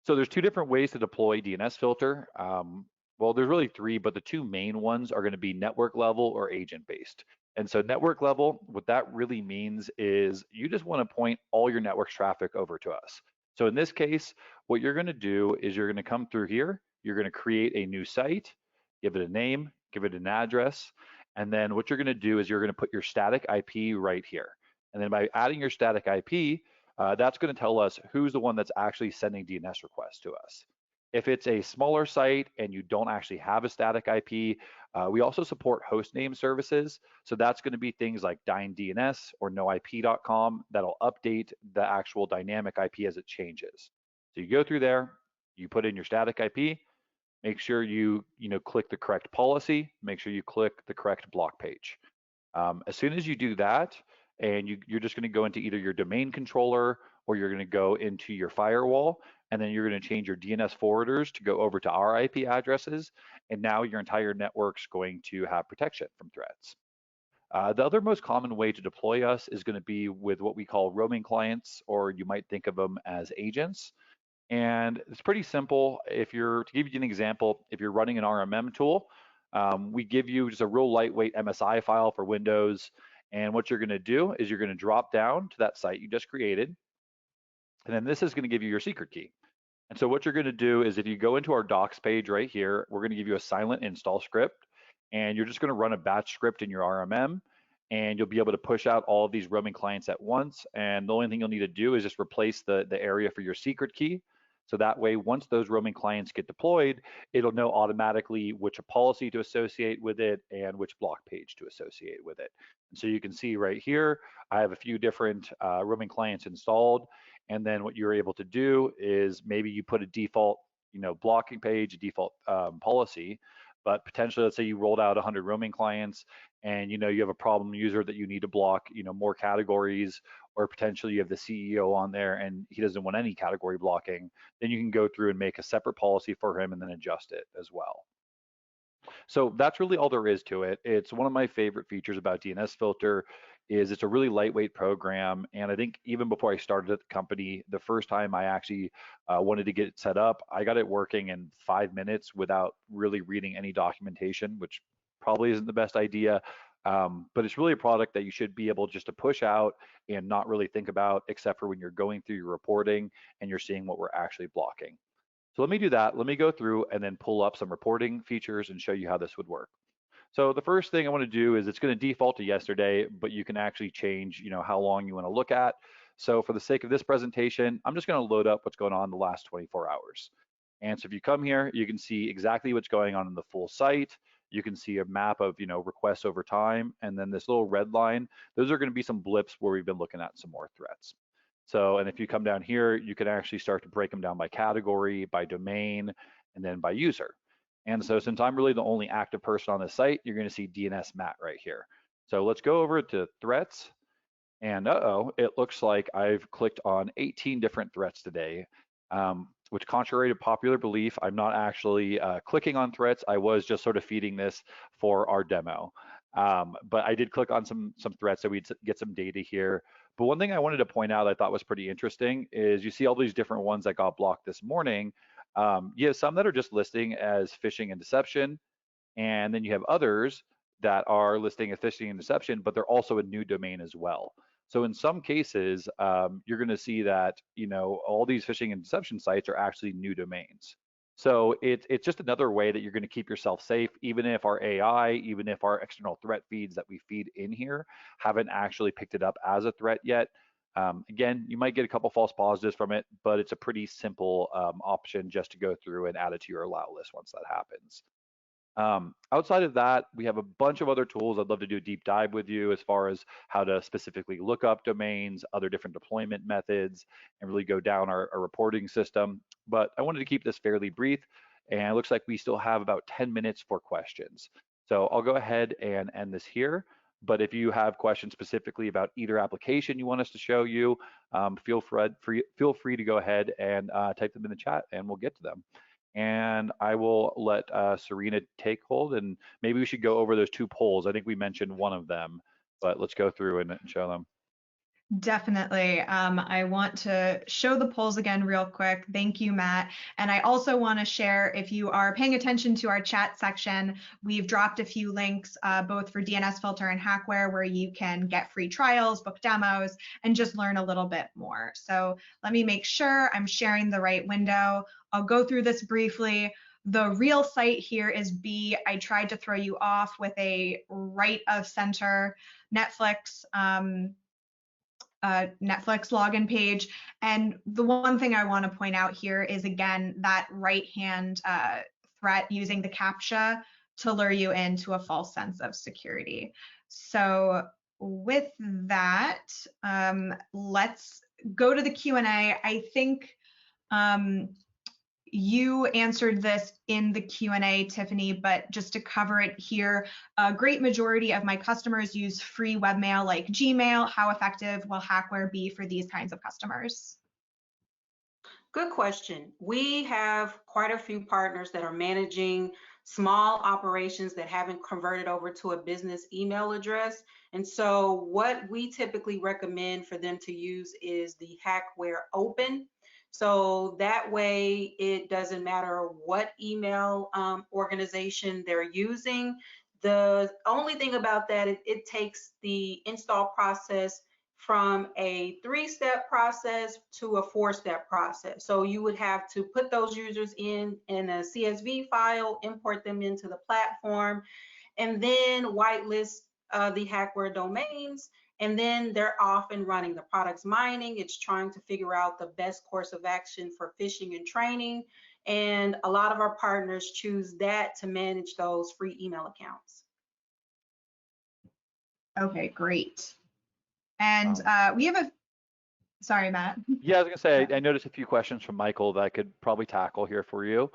So there's two different ways to deploy DNSFilter. Well, there's really three, but the two main ones are going to be network level or agent based. And so network level, what that really means is you just want to point all your network traffic over to us. So in this case, what you're going to do is you're going to come through here, you're going to create a new site, give it a name, give it an address, and then what you're going to do is you're going to put your static IP right here. And then by adding your static IP, that's going to tell us who's the one that's actually sending DNS requests to us. If it's a smaller site and you don't actually have a static IP, we also support host name services. So that's going to be things like DynDNS or noip.com that'll update the actual dynamic IP as it changes. So you go through there, you put in your static IP, make sure you click the correct policy, make sure you click the correct block page. As soon as you do that, and you're just going to go into either your domain controller or you're going to go into your firewall, and then you're going to change your DNS forwarders to go over to our IP addresses, and now your entire network's going to have protection from threats. The other most common way to deploy us is going to be with what we call roaming clients, or you might think of them as agents. And it's pretty simple. To give you an example, if you're running an RMM tool, we give you just a real lightweight MSI file for Windows. And what you're going to do is you're going to drop down to that site you just created. And then this is going to give you your secret key. And so what you're going to do is if you go into our docs page right here, we're going to give you a silent install script. And you're just going to run a batch script in your RMM. And you'll be able to push out all of these roaming clients at once. And the only thing you'll need to do is just replace the area for your secret key. So that way, once those roaming clients get deployed, it'll know automatically which policy to associate with it and which block page to associate with it. And so you can see right here, I have a few different roaming clients installed. And then what you're able to do is maybe you put a default, blocking page, a default policy, but potentially, let's say you rolled out 100 roaming clients and you have a problem user that you need to block, more categories, or potentially you have the CEO on there and he doesn't want any category blocking, then you can go through and make a separate policy for him and then adjust it as well. So that's really all there is to it. It's one of my favorite features about DNSFilter is it's a really lightweight program. And I think even before I started at the company, the first time I actually wanted to get it set up, I got it working in 5 minutes without really reading any documentation, which probably isn't the best idea. But it's really a product that you should be able just to push out and not really think about, except for when you're going through your reporting and you're seeing what we're actually blocking. So let me do that. Let me go through and then pull up some reporting features and show you how this would work. So the first thing I want to do is it's going to default to yesterday, but you can actually change, how long you want to look at. So for the sake of this presentation, I'm just going to load up what's going on in the last 24 hours. And so if you come here, you can see exactly what's going on in the full site. You can see a map of, requests over time. And then this little red line, those are going to be some blips where we've been looking at some more threats. So, and if you come down here, you can actually start to break them down by category, by domain, and then by user. And so since I'm really the only active person on this site, you're going to see DNS Matt right here. So let's go over to threats. And it looks like I've clicked on 18 different threats today, which contrary to popular belief, I'm not actually clicking on threats. I was just sort of feeding this for our demo. But I did click on some threats so we'd get some data here. But one thing I wanted to point out I thought was pretty interesting is you see all these different ones that got blocked this morning. You have some that are just listing as phishing and deception, and then you have others that are listing as phishing and deception, but they're also a new domain as well. So in some cases, you're going to see that all these phishing and deception sites are actually new domains. So it's just another way that you're going to keep yourself safe, even if our AI, even if our external threat feeds that we feed in here haven't actually picked it up as a threat yet. Again, you might get a couple false positives from it, but it's a pretty simple option just to go through and add it to your allow list once that happens. Outside of that, we have a bunch of other tools. I'd love to do a deep dive with you as far as how to specifically look up domains, other different deployment methods, and really go down our reporting system. But I wanted to keep this fairly brief, and it looks like we still have about 10 minutes for questions. So I'll go ahead and end this here. But if you have questions specifically about either application you want us to show you, feel free to go ahead and type them in the chat, and we'll get to them. And I will let Serena take hold, and maybe we should go over those two polls. I think we mentioned one of them, but let's go through and show them. Definitely. I want to show the polls again real quick. Thank you, Matt. And I also want to share, if you are paying attention to our chat section, we've dropped a few links both for DNSFilter and HacWare where you can get free trials, book demos, and just learn a little bit more. So let me make sure I'm sharing the right window. I'll go through this briefly. The real site here is B. I tried to throw you off with a right of center Netflix Netflix login page. And the one thing I want to point out here is, again, that right-hand threat using the CAPTCHA to lure you into a false sense of security. So with that, let's go to the Q&A. I think you answered this in the Q&A, Tiffany, but just to cover it here, a great majority of my customers use free webmail like Gmail. How effective will HacWare be for these kinds of customers? Good question. We have quite a few partners that are managing small operations that haven't converted over to a business email address. And so what we typically recommend for them to use is the HacWare Open. So that way it doesn't matter what email organization they're using. The only thing about that, it takes the install process from a 3-step process to a 4-step process. So you would have to put those users in a CSV file, import them into the platform, and then whitelist the HacWare domains, and then they're off and running. The product's mining, it's trying to figure out the best course of action for phishing and training, and a lot of our partners choose that to manage those free email accounts. Okay, great. And we have a, sorry, Matt. Yeah, I was gonna say, I noticed a few questions from Michael that I could probably tackle here for you.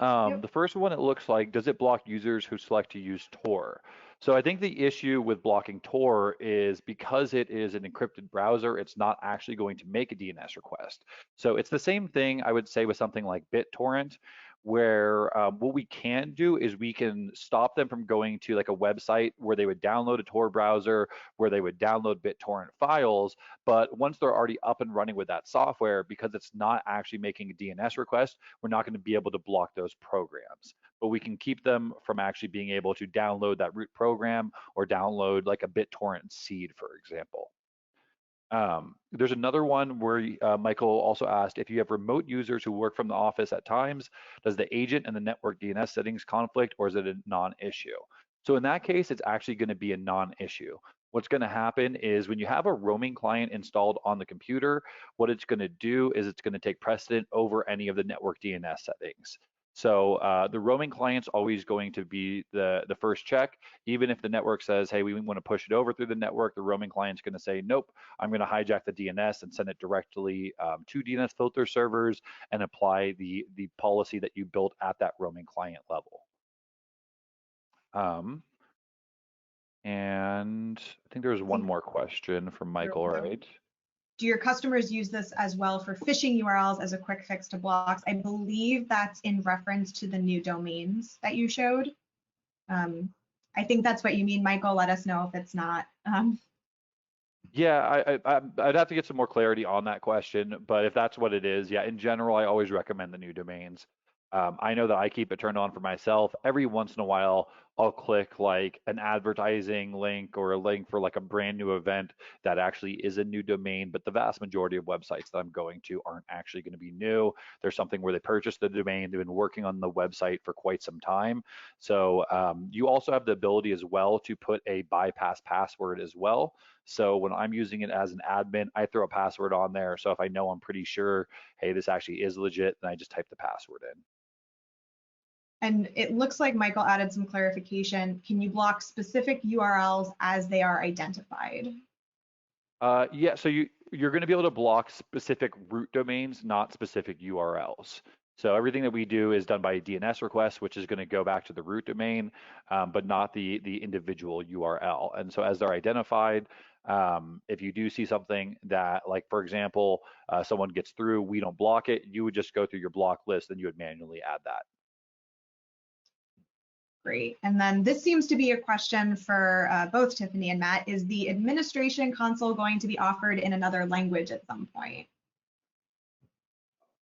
Yep. The first one, it looks like, does it block users who select to use Tor? So I think the issue with blocking Tor is because it is an encrypted browser, it's not actually going to make a DNS request. So it's the same thing I would say with something like BitTorrent, where what we can do is we can stop them from going to like a website where they would download a Tor browser, where they would download BitTorrent files. But once they're already up and running with that software, because it's not actually making a DNS request, we're not going to be able to block those programs. But we can keep them from actually being able to download that root program or download like a BitTorrent seed, for example. There's another one where Michael also asked, if you have remote users who work from the office at times, does the agent and the network DNS settings conflict, or is it a non-issue? So in that case, it's actually going to be a non-issue. What's going to happen is when you have a roaming client installed on the computer, what it's going to do is it's going to take precedent over any of the network DNS settings. So the roaming client's always going to be the first check. Even if the network says, hey, we want to push it over through the network, the roaming client's going to say, nope, I'm going to hijack the DNS and send it directly to DNS filter servers and apply the policy that you built at that roaming client level. And I think there was one more question from Michael, right? Do your customers use this as well for phishing URLs as a quick fix to blocks? I believe that's in reference to the new domains that you showed. I think that's what you mean, Michael. Let us know if it's not. Yeah, I'd have to get some more clarity on that question, but if that's what it is, yeah, in general, I always recommend the new domains. I know that I keep it turned on for myself. Every once in a while, I'll click like an advertising link or a link for like a brand new event that actually is a new domain, but the vast majority of websites that I'm going to aren't actually going to be new. There's something where they purchased the domain, they've been working on the website for quite some time. So you also have the ability as well to put a bypass password as well. So when I'm using it as an admin, I throw a password on there. So if I know I'm pretty sure, hey, this actually is legit, then I just type the password in. And it looks like Michael added some clarification. Can you block specific URLs as they are identified? Yeah, so you're going to be able to block specific root domains, not specific URLs. So everything that we do is done by a DNS request, which is going to go back to the root domain, but not the individual URL. And so as they're identified, if you do see something that, like for example, someone gets through, we don't block it, you would just go through your block list and you would manually add that. Great. And then this seems to be a question for both Tiffany and Matt. Is the administration console going to be offered in another language at some point?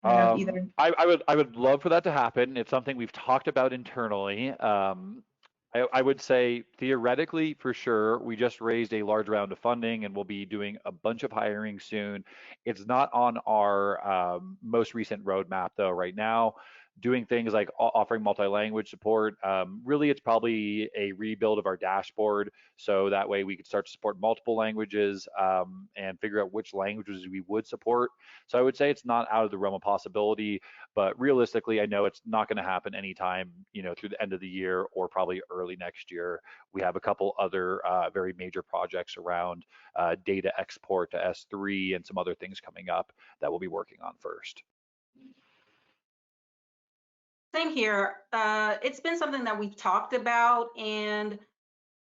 I would love for that to happen. It's something we've talked about internally. I would say theoretically, for sure, we just raised a large round of funding and we'll be doing a bunch of hiring soon. It's not on our most recent roadmap though right now. Doing things like offering multi-language support. Really, it's probably a rebuild of our dashboard, so that way we could start to support multiple languages and figure out which languages we would support. So I would say it's not out of the realm of possibility, but realistically, I know it's not going to happen anytime, through the end of the year or probably early next year. We have a couple other very major projects around data export to S3 and some other things coming up that we'll be working on first. Same here. It's been something that we've talked about, and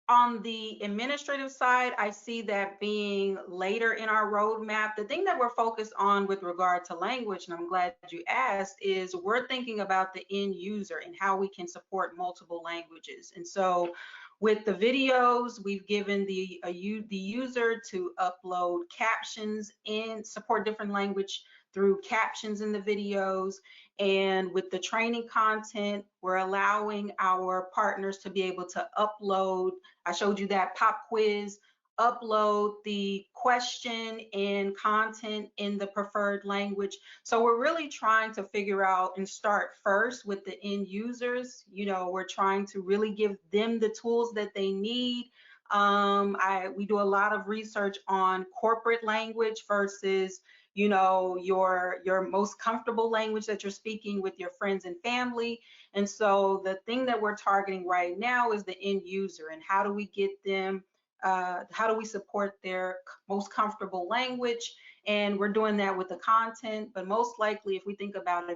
on the administrative side, I see that being later in our roadmap. The thing that we're focused on with regard to language, and I'm glad you asked, is we're thinking about the end user and how we can support multiple languages. And so with the videos, we've given the user to upload captions and support different language through captions in the videos. And with the training content, we're allowing our partners to be able to upload, I showed you that pop quiz, upload the question and content in the preferred language. So we're really trying to figure out and start first with the end users. We're trying to really give them the tools that they need. We do a lot of research on corporate language versus your most comfortable language that you're speaking with your friends and family. And so the thing that we're targeting right now is the end user, and how do we get them, how do we support their most comfortable language? And we're doing that with the content, but most likely if we think about the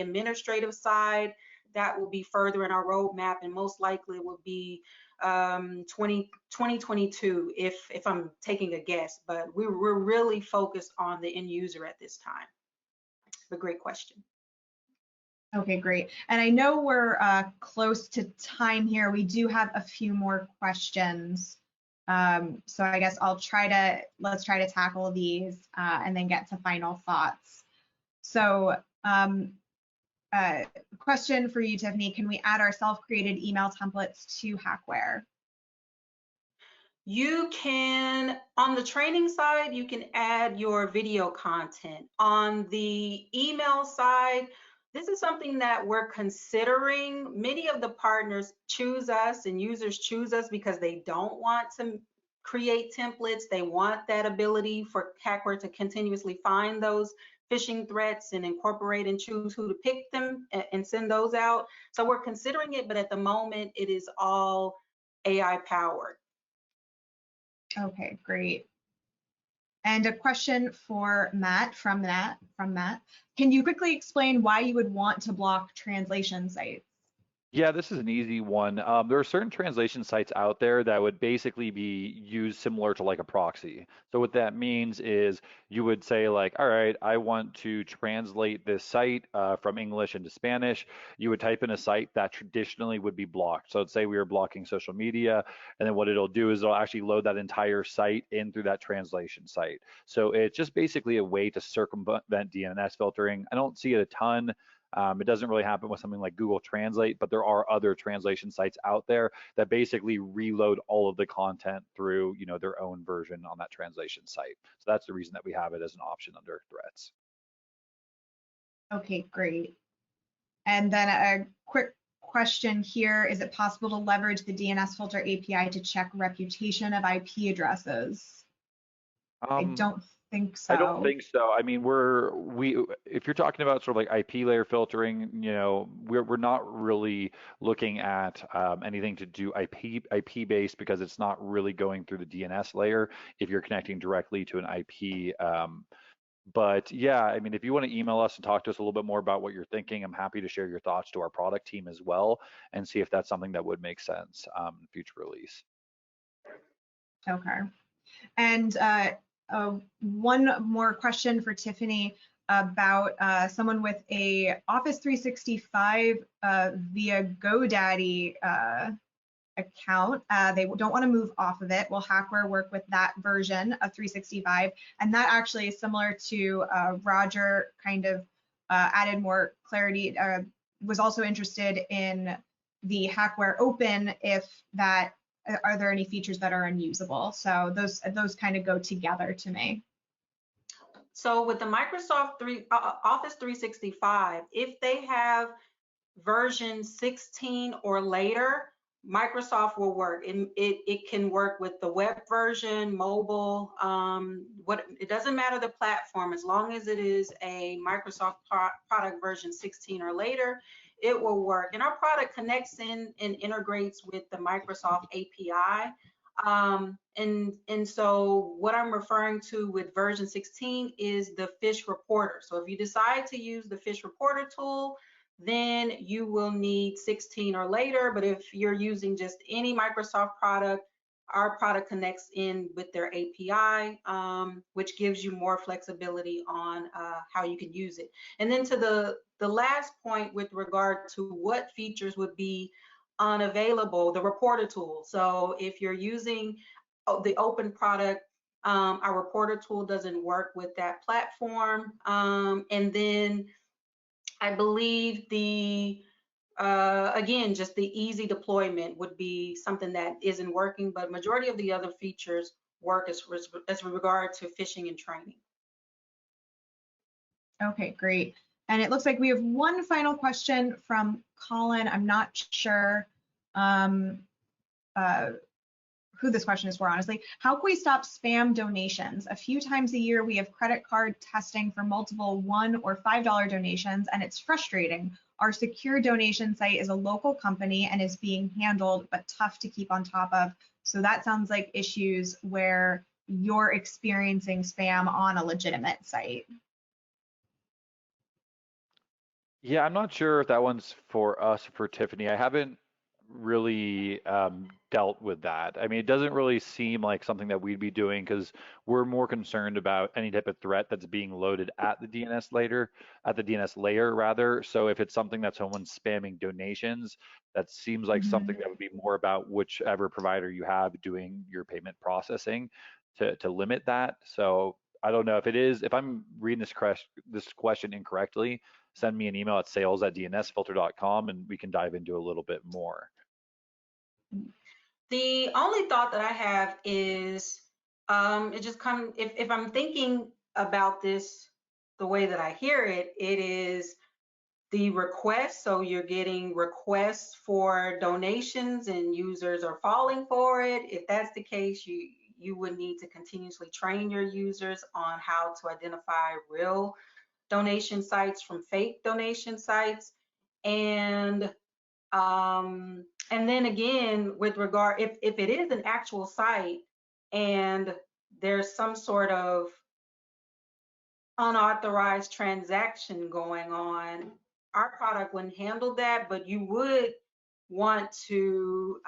administrative side, that will be further in our roadmap, and most likely will be 2022 if I'm taking a guess, but we're really focused on the end user at this time. But great question. Okay, great. And I know we're close to time here. We do have a few more questions. So I guess let's try to tackle these and then get to final thoughts. So question for you, Tiffany, can we add our self-created email templates to HacWare? You can, on the training side, you can add your video content. On the email side, this is something that we're considering. Many of the partners choose us and users choose us because they don't want to create templates. They want that ability for HacWare to continuously find those phishing threats and incorporate and choose who to pick them and send those out. So we're considering it, but at the moment it is all AI powered. Okay, great. And a question for Matt from Matt. Can you quickly explain why you would want to block translation sites? Yeah, this is an easy one. There are certain translation sites out there that would basically be used similar to like a proxy. So what that means is you would say like, all right, I want to translate this site from English into Spanish. You would type in a site that traditionally would be blocked. So let's say we were blocking social media, and then what it'll do is it'll actually load that entire site in through that translation site. So it's just basically a way to circumvent DNS filtering. I don't see it a ton. It doesn't really happen with something like Google Translate, but there are other translation sites out there that basically reload all of the content through, their own version on that translation site. So that's the reason that we have it as an option under threats. Okay, great. And then a quick question here, is it possible to leverage the DNS filter API to check reputation of IP addresses? I don't think so. I don't think so. I mean, if you're talking about sort of like IP layer filtering, we're not really looking at anything to do IP based, because it's not really going through the DNS layer if you're connecting directly to an IP. But yeah, I mean, if you want to email us and talk to us a little bit more about what you're thinking, I'm happy to share your thoughts to our product team as well and see if that's something that would make sense in future release. Okay. And one more question for Tiffany about someone with a Office 365 via GoDaddy account. They don't want to move off of it. Will HacWare work with that version of 365? And that actually is similar to Roger kind of added more clarity, was also interested in the HacWare Open, if that, are there any features that are unusable? So those kind of go together to me. So with the Microsoft Office 365, if they have version 16 or later, Microsoft will work. It can work with the web version, mobile, it doesn't matter the platform, as long as it is a Microsoft product version 16 or later, it will work. And our product connects in and integrates with the Microsoft API. And so what I'm referring to with version 16 is the Phish Reporter. So if you decide to use the Phish Reporter tool, then you will need 16 or later. But if you're using just any Microsoft product, our product connects in with their API, which gives you more flexibility on how you can use it. And then to the last point with regard to what features would be unavailable, the reporter tool. So if you're using the open product, our reporter tool doesn't work with that platform. And then I believe again, just the easy deployment would be something that isn't working, but majority of the other features work as regard to phishing and training. Okay, great. And it looks like we have one final question from Colin. I'm not sure who this question is for, honestly. How can we stop spam donations? A few times a year, we have credit card testing for multiple $1 or $5 donations, and it's frustrating. Our secure donation site is a local company and is being handled, but tough to keep on top of. So that sounds like issues where you're experiencing spam on a legitimate site. Yeah, I'm not sure if that one's for us or for Tiffany. I haven't really dealt with that. I mean, it doesn't really seem like something that we'd be doing, because we're more concerned about any type of threat that's being loaded at the DNS layer rather. So if it's something that someone's spamming donations, that seems like something that would be more about whichever provider you have doing your payment processing to limit that. So I don't know if it is. If I'm reading this question incorrectly, send me an email at sales@dnsfilter.com and we can dive into a little bit more. The only thought that I have is it just kind of, if I'm thinking about this the way that I hear it, it is the request. So you're getting requests for donations and users are falling for it. If that's the case, you would need to continuously train your users on how to identify real donation sites from fake donation sites. And then again, with regard, if it is an actual site and there's some sort of unauthorized transaction going on, our product wouldn't handle that, but you would want to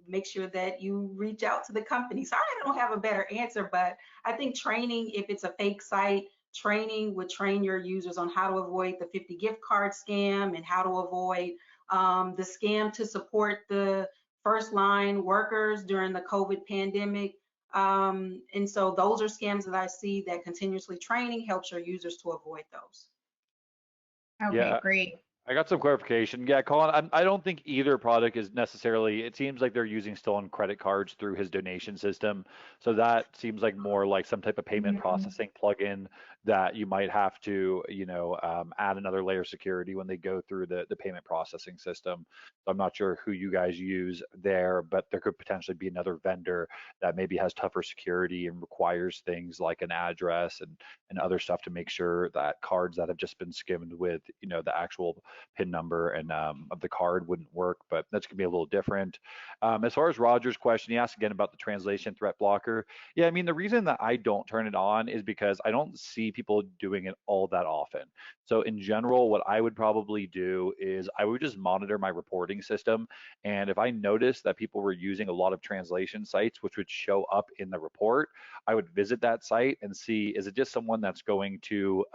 make sure that you reach out to the company. Sorry, I don't have a better answer, but I think training, if it's a fake site, training would train your users on how to avoid the 50 gift card scam and how to avoid the scam to support the first line workers during the COVID pandemic. And so those are scams that I see that continuously training helps your users to avoid those. Okay, Yeah. great. I got some clarification. Yeah, Colin, I don't think either product is necessarily, it seems like they're using stolen credit cards through his donation system. So that seems like more like some type of payment processing plugin that you might have to, add another layer of security when they go through the payment processing system. So I'm not sure who you guys use there, but there could potentially be another vendor that maybe has tougher security and requires things like an address and other stuff to make sure that cards that have just been skimmed with, the actual PIN number and of the card wouldn't work, but that's gonna be a little different. As far as Roger's question, he asked again about the translation threat blocker. Yeah, I mean, the reason that I don't turn it on is because I don't see people doing it all that often. So in general, what I would probably do is I would just monitor my reporting system. And if I noticed that people were using a lot of translation sites, which would show up in the report, I would visit that site and see, is it just someone that's going to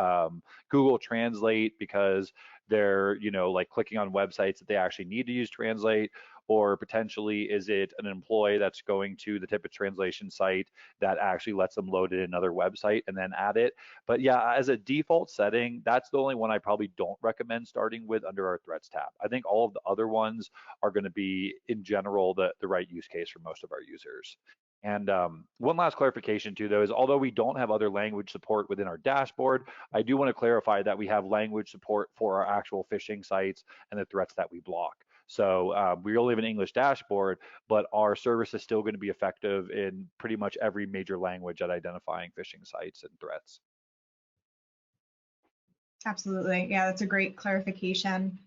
Google Translate because they're, like clicking on websites that they actually need to use Translate, or potentially is it an employee that's going to the type of translation site that actually lets them load it in another website and then add it. But yeah, as a default setting, that's the only one I probably don't recommend starting with under our threats tab. I think all of the other ones are going to be, in general, the right use case for most of our users. And one last clarification too, though, is although we don't have other language support within our dashboard, I do want to clarify that we have language support for our actual phishing sites and the threats that we block. So we only have an English dashboard, but our service is still going to be effective in pretty much every major language at identifying phishing sites and threats. Absolutely. Yeah, that's a great clarification.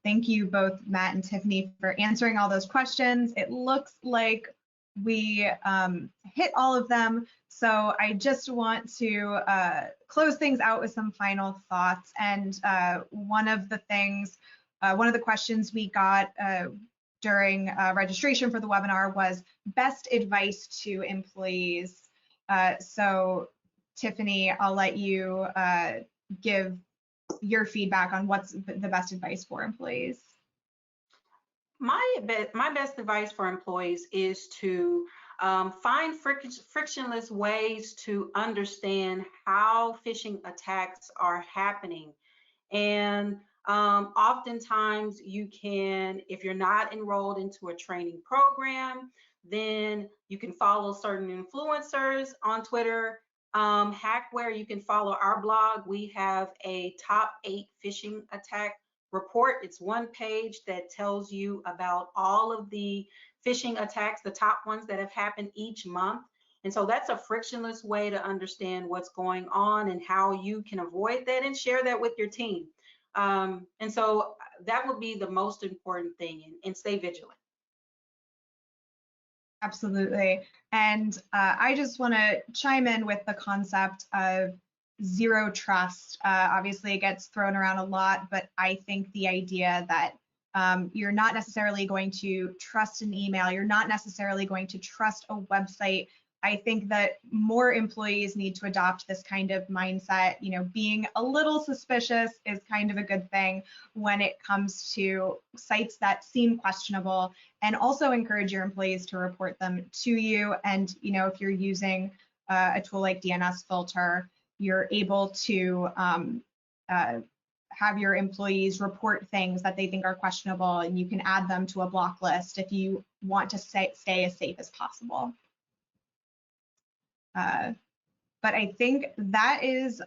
Thank you both, Matt and Tiffany, for answering all those questions. It looks like we hit all of them. So I just want to close things out with some final thoughts. And one of the questions we got during registration for the webinar was best advice to employees. So Tiffany, I'll let you give your feedback on what's the best advice for employees. My best advice for employees is to find frictionless ways to understand how phishing attacks are happening. And oftentimes you can, if you're not enrolled into a training program, then you can follow certain influencers on Twitter. HacWare, you can follow our blog. We have a top 8 phishing attack report. It's one page that tells you about all of the phishing attacks, the top ones that have happened each month. And so that's a frictionless way to understand what's going on and how you can avoid that and share that with your team. And so that would be the most important thing, and stay vigilant. Absolutely. And I just want to chime in with the concept of zero trust. Obviously, it gets thrown around a lot, but I think the idea that you're not necessarily going to trust an email, you're not necessarily going to trust a website. I think that more employees need to adopt this kind of mindset. Being a little suspicious is kind of a good thing when it comes to sites that seem questionable, and also encourage your employees to report them to you. And, if you're using a tool like DNSFilter, you're able to have your employees report things that they think are questionable, and you can add them to a block list if you want to stay as safe as possible. But I think that is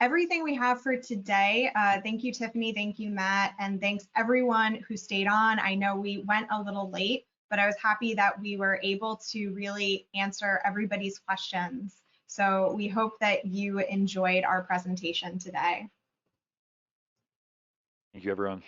everything we have for today. Thank you, Tiffany. Thank you, Matt. And thanks everyone who stayed on. I know we went a little late, but I was happy that we were able to really answer everybody's questions. So we hope that you enjoyed our presentation today. Thank you, everyone.